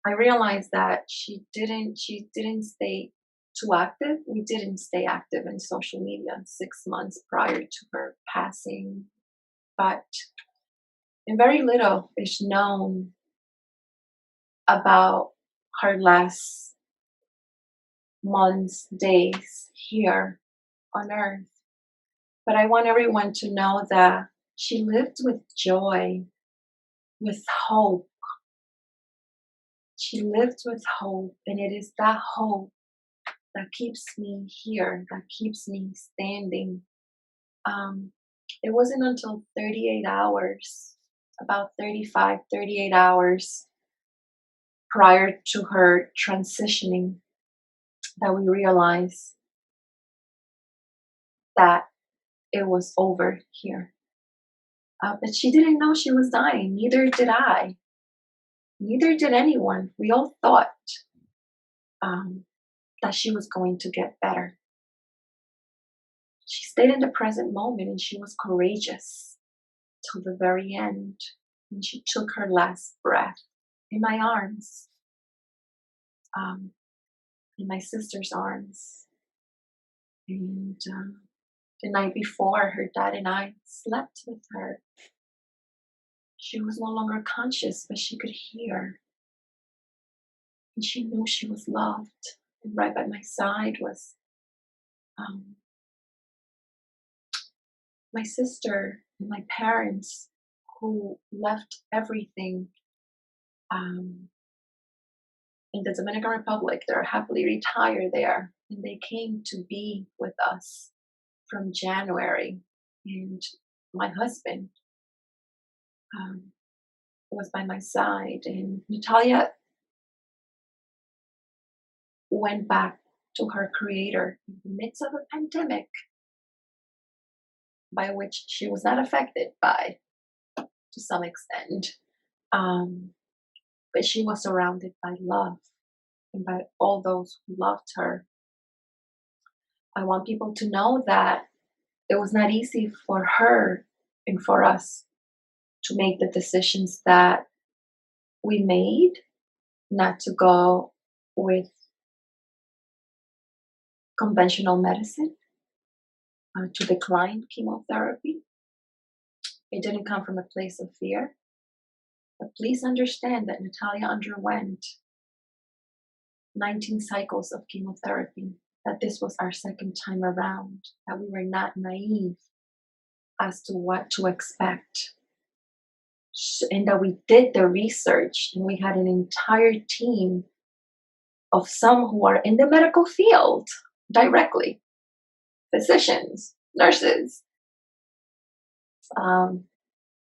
I realized that she didn't stay too active. We didn't stay active in social media 6 months prior to her passing, but very little is known about her last months, days here on earth. But I want everyone to know that she lived with joy, with hope. She lived with hope, and it is that hope that keeps me here, that keeps me standing. It wasn't until 38 hours, about 35, 38 hours prior to her transitioning, that we realized that it was over here. But she didn't know she was dying. Neither did I. Neither did anyone. We all thought that she was going to get better. She stayed in the present moment, and she was courageous till the very end. And she took her last breath in my arms, in my sister's arms. And the night before, her dad and I slept with her. She was no longer conscious, but she could hear. And she knew she was loved. And right by my side was my sister and my parents, who left everything in the Dominican Republic. They're happily retired there, and they came to be with us from January. And my husband was by my side, and Natalia went back to her creator in the midst of a pandemic, by which she was not affected by to some extent. But she was surrounded by love and by all those who loved her. I want people to know that it was not easy for her and for us to make the decisions that we made, not to go with conventional medicine, to decline chemotherapy. It didn't come from a place of fear. But please understand that Natalia underwent 19 cycles of chemotherapy, that this was our second time around, that we were not naive as to what to expect, and that we did the research, and we had an entire team of some who are in the medical field directly, physicians, nurses,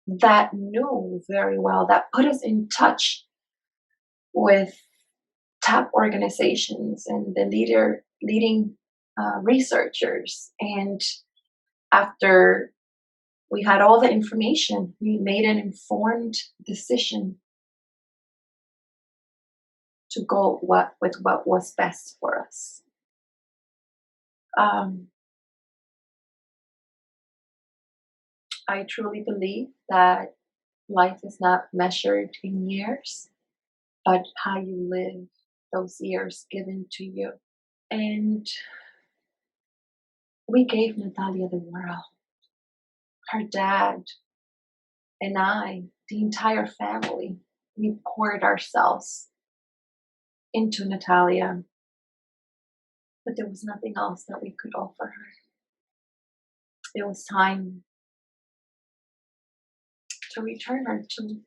that knew very well, that put us in touch with top organizations and the leading researchers. And after we had all the information, we made an informed decision to go with what was best for us. I truly believe that life is not measured in years, but how you live those years given to you. And we gave Natalia the world. Her dad and I, the entire family, we poured ourselves into Natalia. But there was nothing else that we could offer her. It was time to return her to,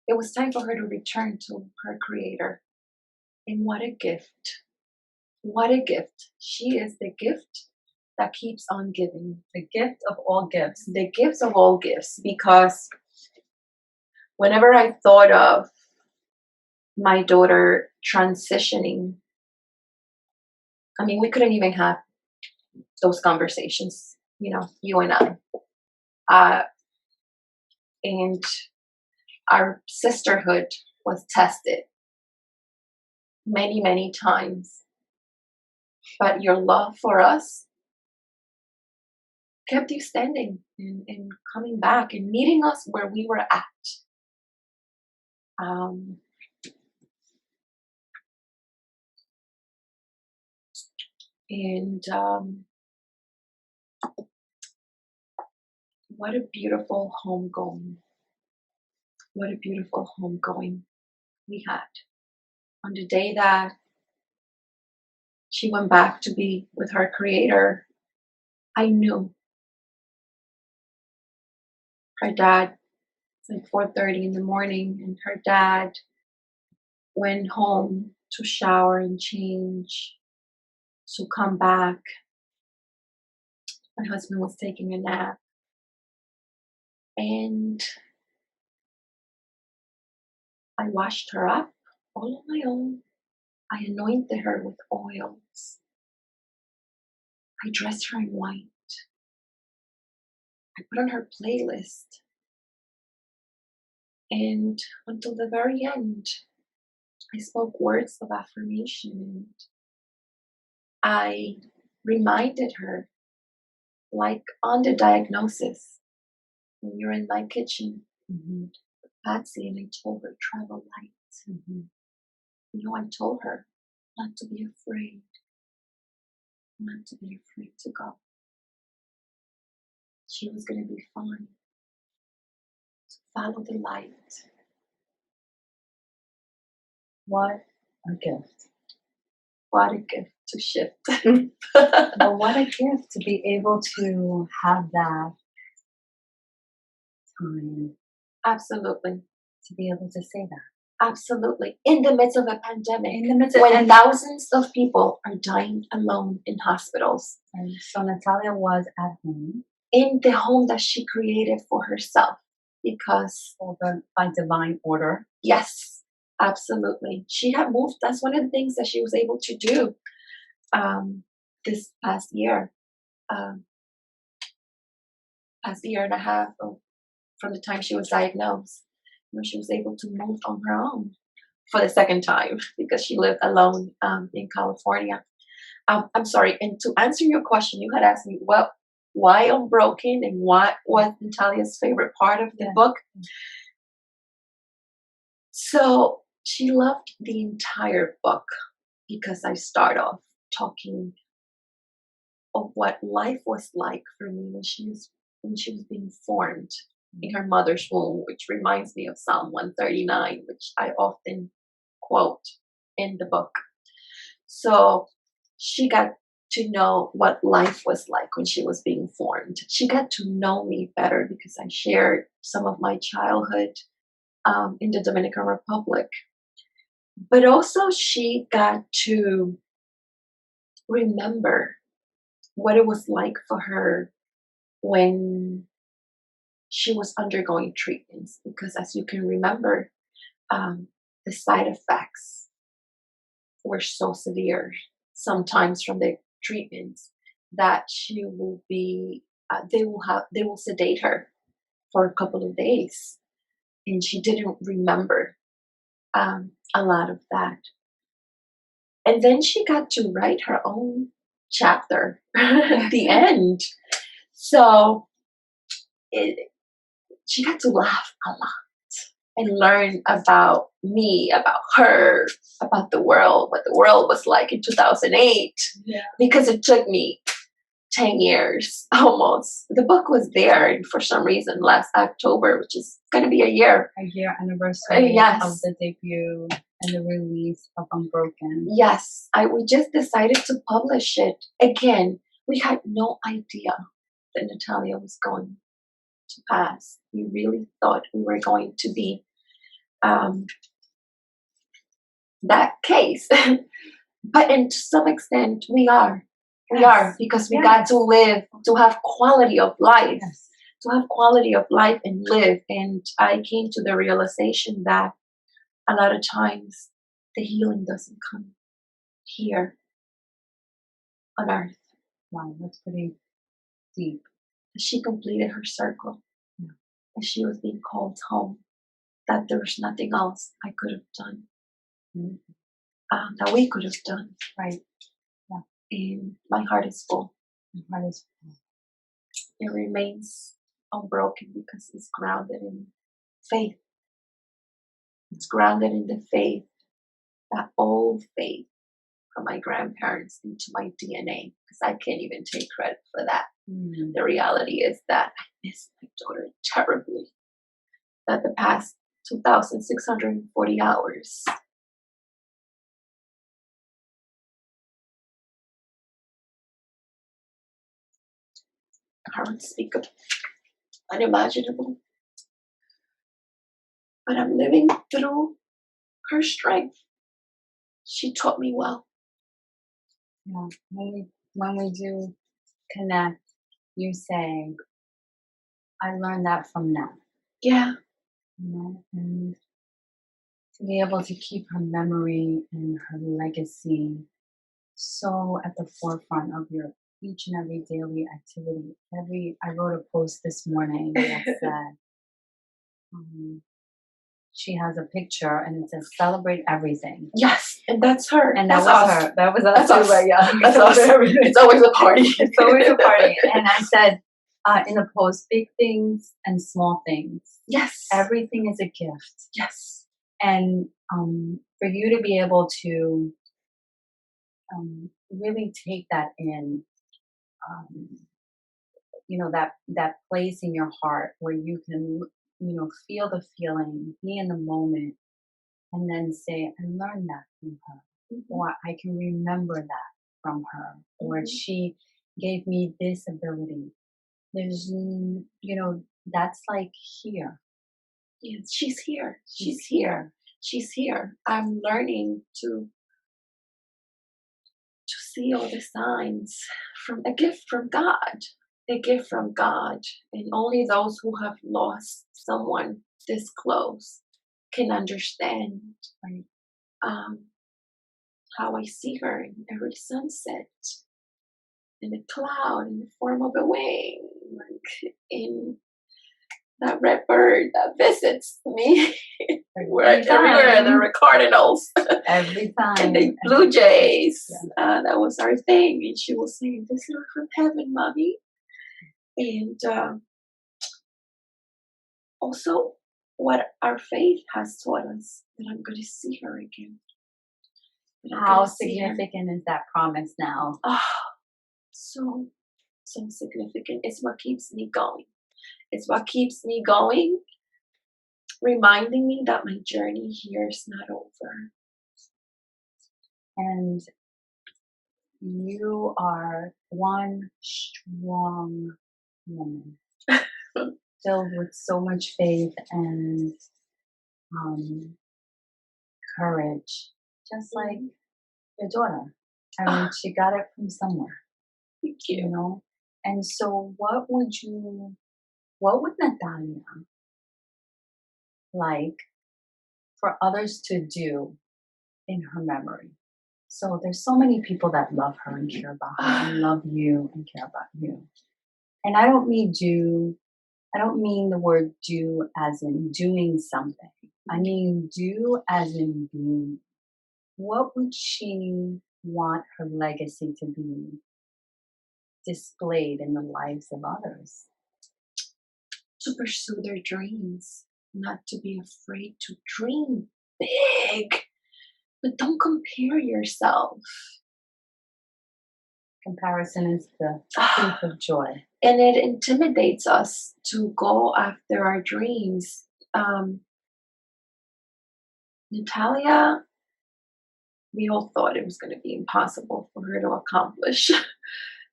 it was time for her to return to her creator. And what a gift. What a gift. She is the gift that keeps on giving. The gift of all gifts. The gifts of all gifts. Because whenever I thought of my daughter transitioning, I mean, we couldn't even have those conversations, you and I. And our sisterhood was tested many, many times. But your love for us kept you standing and coming back and meeting us where we were at. What a beautiful homegoing. What a beautiful homegoing we had. On the day that she went back to be with her creator, I knew her dad, it's like 4:30 in the morning, and her dad went home to shower and change, to come back. My husband was taking a nap. And I washed her up all on my own. I anointed her with oils. I dressed her in white. I put on her playlist. And until the very end, I spoke words of affirmation. And I reminded her, like on the diagnosis, when you're in my kitchen, with Patsy, and I told her, travel light. I told her not to be afraid, not to be afraid to go. She was going to be fine. To follow the light. What a gift. What a gift. to shift. But what a gift to be able to have that time. Absolutely. To be able to say that. Absolutely. In the midst of a pandemic, In the midst of, when thousands of people are dying alone in hospitals. And so Natalia was at home. In the home that she created for herself. Because by divine order. Yes, absolutely. She had moved. That's one of the things that she was able to do this past year. Past year and a half from the time she was diagnosed. She was able to move on her own for the second time because she lived alone in California. I'm sorry. And to answer your question, you had asked me, well, why Unbroken and what was Natalia's favorite part of the book? So she loved the entire book because I start off talking of what life was like for me when she was being formed in her mother's womb, which reminds me of Psalm 139, which I often quote in the book. So she got to know what life was like when she was being formed. She got to know me better because I shared some of my childhood in the Dominican Republic. But also she got to remember what it was like for her when she was undergoing treatments. Because as you can remember, the side effects were so severe sometimes from the treatments that she will be they will sedate her for a couple of days, and she didn't remember a lot of that. And then she got to write her own chapter at the end. So she got to laugh a lot and learn about me, about her, about the world, what the world was like in 2008. Yeah. Because it took me 10 years almost. The book was there, and for some reason last October, which is going to be a year anniversary yes. of the debut and the release of Unbroken. Yes, we just decided to publish it. Again, we had no idea that Natalia was going to pass. We really thought we were going to be that case. But to some extent, we are. We are, because we got to live, to have quality of life, to have quality of life and live. And I came to the realization that a lot of times the healing doesn't come here on earth. Wow, that's pretty deep. She completed her circle. Yeah. And she was being called home. That there was nothing else I could have done. Mm-hmm. That we could have done. Right. Yeah. And my heart is full. My heart is full. It remains unbroken because it's grounded in faith. It's grounded in the faith, that old faith from my grandparents into my DNA, because I can't even take credit for that. Mm-hmm. The reality is that I miss my daughter terribly. That the past 2,640 hours are unspeakable, unimaginable. But I'm living through her strength. She taught me well. Yeah, when we do connect, you say, I learned that from them. Yeah. You know, and to be able to keep her memory and her legacy so at the forefront of your each and every daily activity. I wrote a post this morning that said, she has a picture and it says celebrate everything. Yes, and that's her. And that's that was us. her. That was us that's too, us. but yeah. That's us. It's always a party. It's always a party. And I said in the post, big things and small things. Yes. Everything is a gift. Yes. And for you to be able to really take that in, you know, that place in your heart where you can, you know, feel the feeling, be in the moment, and then say, I learned that from her. Mm-hmm. Or I can remember that from her, or she gave me this ability. There's, that's like here. Yes, she's here. She's here. She's here. I'm learning to see all the signs from a gift from God. A gift from God. And only those who have lost someone this close can understand how I see her in every sunset, in a cloud, in the form of a wing, like in that red bird that visits me. Everywhere there were cardinals. Every time. And the blue jays. Yeah. That was our thing. And she will say, "This is from heaven, Mommy." And also what our faith has taught us, that I'm going to see her again. How significant is that promise now? Oh, so significant. It's what keeps me going. It's what keeps me going, reminding me that my journey here is not over. And you are one strong woman, filled with so much faith and courage, just like your daughter. I mean, she got it from somewhere. Thank you. You know? And so what would Natalia like for others to do in her memory? So there's so many people that love her and care about her and love you and care about you. And I don't mean the word do as in doing something. I mean do as in being. What would she want her legacy to be displayed in the lives of others? To pursue their dreams, not to be afraid to dream big, but don't compare yourself. Comparison is the thief of joy. And it intimidates us to go after our dreams. Natalia, we all thought it was going to be impossible for her to accomplish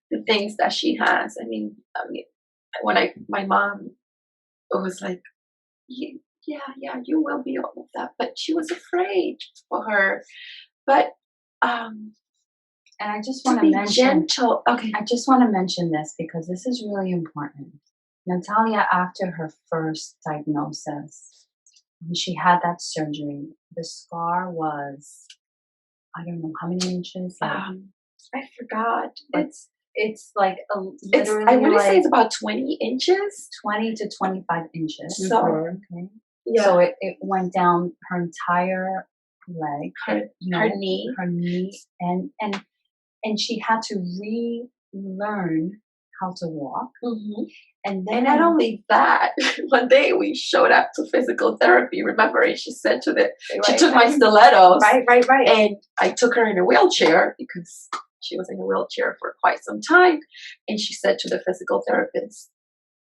the things that she has. I mean, when my mom was like, yeah, you will be all of that. But she was afraid for her. But, and I just want to mention, gentle. Okay. I just want to mention this because this is really important. Natalia, after her first diagnosis, when she had that surgery, the scar was, I don't know how many inches. I forgot. It's like literally. I want to say it's about 20 inches. 20 to 25 inches. So, okay. Yeah. So it went down her entire leg, her knee, and she had to relearn how to walk. Mm-hmm. And then, and not only that, one day we showed up to physical therapy. Remember, and she said she took my stilettos, right, and I took her in a wheelchair because she was in a wheelchair for quite some time. And she said to the physical therapist,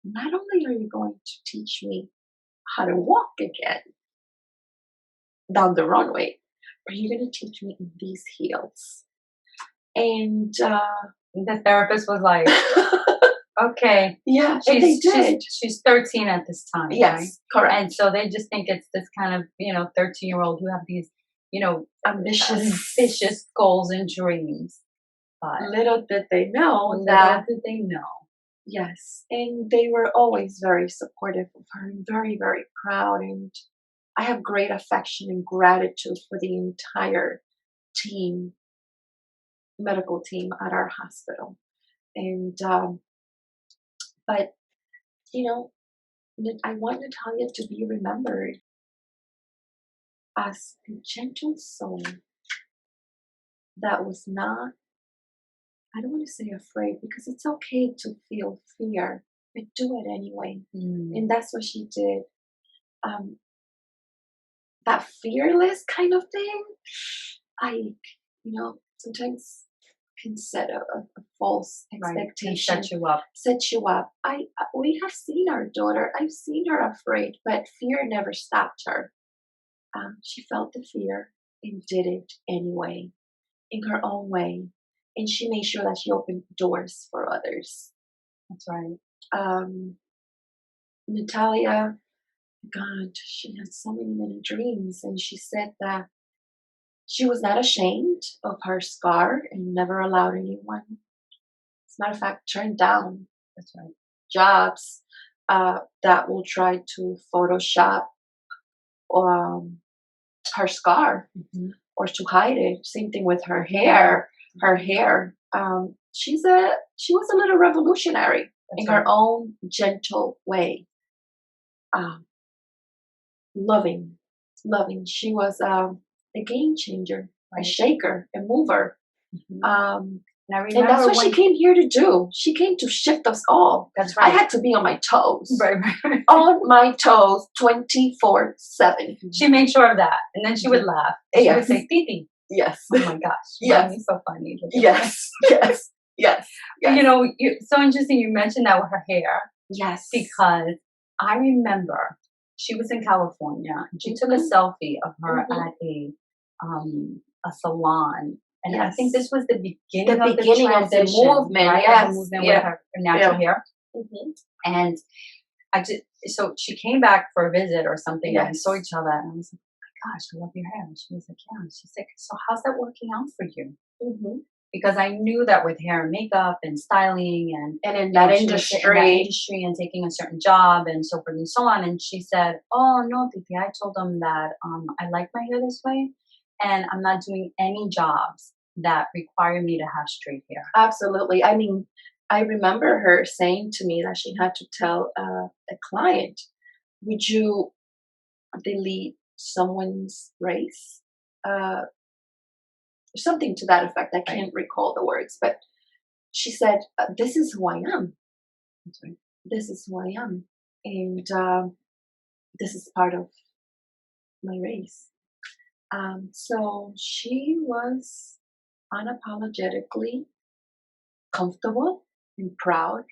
"Not only are you going to teach me how to walk again down the runway, but you're going to teach me in these heels." And the therapist was like, okay. Yeah, she's 13 at this time. Yes, right? correct. And so they just think it's this kind of, 13-year-old who have these, ambitious goals and dreams. But little did they know. Yes. And they were always very supportive of her and very, very proud. And I have great affection and gratitude for the entire medical team at our hospital. And, but, I want Natalia to be remembered as a gentle soul that was not, I don't want to say afraid, because it's okay to feel fear, but do it anyway. And that's what she did. That fearless kind of thing, sometimes can set a false expectation. Right. Set you up. We have seen our daughter. I've seen her afraid, but fear never stopped her. She felt the fear and did it anyway, in her own way. And she made sure that she opened doors for others. That's right. Natalia, God, she had so many dreams. And she said that she was not ashamed of her scar and never allowed anyone, as a matter of fact, turned down That's right. jobs that will try to Photoshop her scar or to hide it. Same thing with her hair. Her hair. She was a little revolutionary in her own gentle way. Loving. She was a game changer, a shaker, a mover. And that's what she came here to do. She came to shift us all. That's right. I had to be on my toes. Right. On my toes 24/7. She made sure of that. And then she would laugh. She would say, Titi. Yes. Oh my gosh. Yes. So funny. Yes. You know, so interesting you mentioned that with her hair. Yes. Because I remember she was in California and she took a selfie of her at a salon. And I think this was the beginning of the movement, right? Yes. The movement with her natural hair. And so she came back for a visit or something, and we saw each other, and I was like, oh my gosh, I love your hair. And she was like, yeah. And she's like, so how's that working out for you? Because I knew that with hair and makeup and styling and in that industry and taking a certain job and so forth and so on. And she said, oh no, Titi, I told them that I like my hair this way. And I'm not doing any jobs that require me to have straight hair. Absolutely. I mean, I remember her saying to me that she had to tell a client, would you delete someone's race? Something to that effect. I can't recall the words, but she said, this is who I am. This is who I am. And this is part of my race. So she was unapologetically comfortable and proud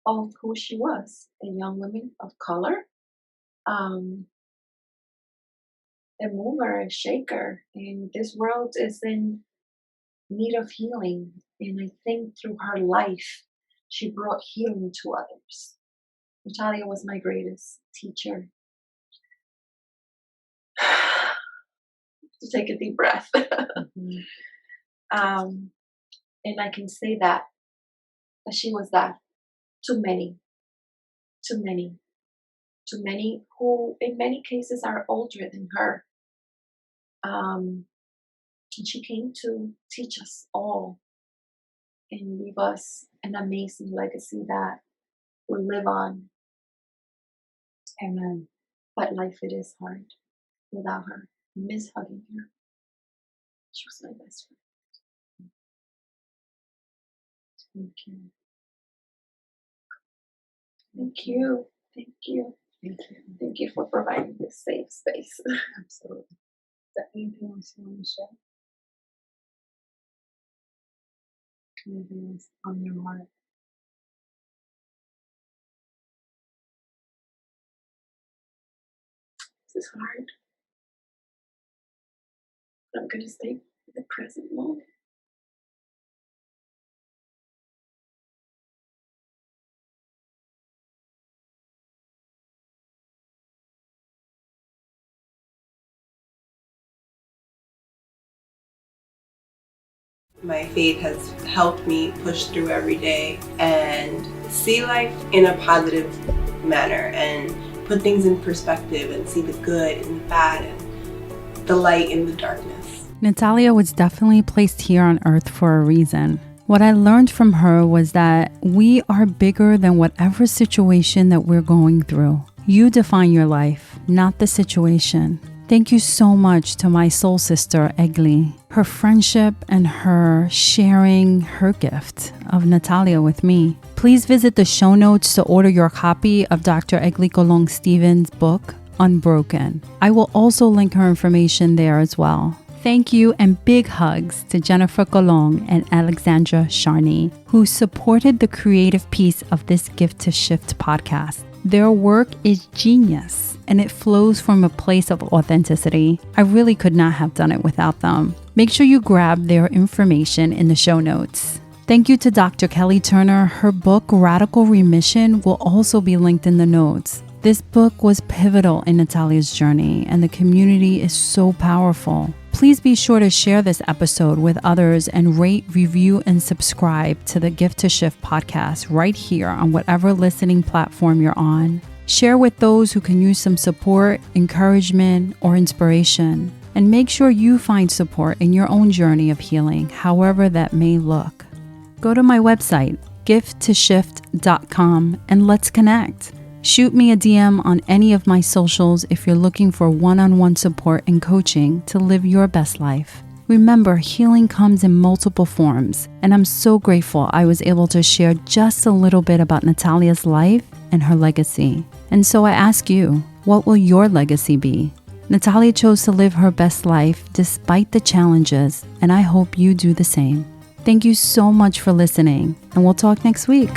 of who she was, a young woman of color, a mover, a shaker. And this world is in need of healing. And I think through her life, she brought healing to others. Natalia was my greatest teacher. To take a deep breath. And I can say that she was that to many who in many cases are older than her. And she came to teach us all and leave us an amazing legacy that will live on. Amen. But life, it is hard without her. I miss hugging her. She was my best friend. Thank you. Thank you. Thank you. Thank you. Thank you for providing this safe space. Absolutely. Is there anything else you want to share? Anything else on your heart? This is hard. But I'm going to stay in the present moment. My faith has helped me push through every day and see life in a positive manner and put things in perspective and see the good and the bad and the light in the darkness. Natalia was definitely placed here on earth for a reason. What I learned from her was that we are bigger than whatever situation that we're going through. You define your life, not the situation. Thank you so much to my soul sister, Egli. Her friendship and her sharing her gift of Natalia with me. Please visit the show notes to order your copy of Dr. Egli Colon Stephens' book, Unbroken. I will also link her information there as well. Thank you and big hugs to Jennifer Colon and Alexandra Charney, who supported the creative piece of this Gift to Shift podcast. Their work is genius, and it flows from a place of authenticity. I really could not have done it without them. Make sure you grab their information in the show notes. Thank you to Dr. Kelly Turner. Her book, Radical Remission, will also be linked in the notes. This book was pivotal in Natalia's journey, and the community is so powerful. Please be sure to share this episode with others and rate, review, and subscribe to the Gift to Shift podcast right here on whatever listening platform you're on. Share with those who can use some support, encouragement, or inspiration. And make sure you find support in your own journey of healing, however that may look. Go to my website, gifttoshift.com, and let's connect. Shoot me a DM on any of my socials if you're looking for one-on-one support and coaching to live your best life. Remember, healing comes in multiple forms, and I'm so grateful I was able to share just a little bit about Natalia's life and her legacy. And so I ask you, what will your legacy be? Natalia chose to live her best life despite the challenges, and I hope you do the same. Thank you so much for listening, and we'll talk next week.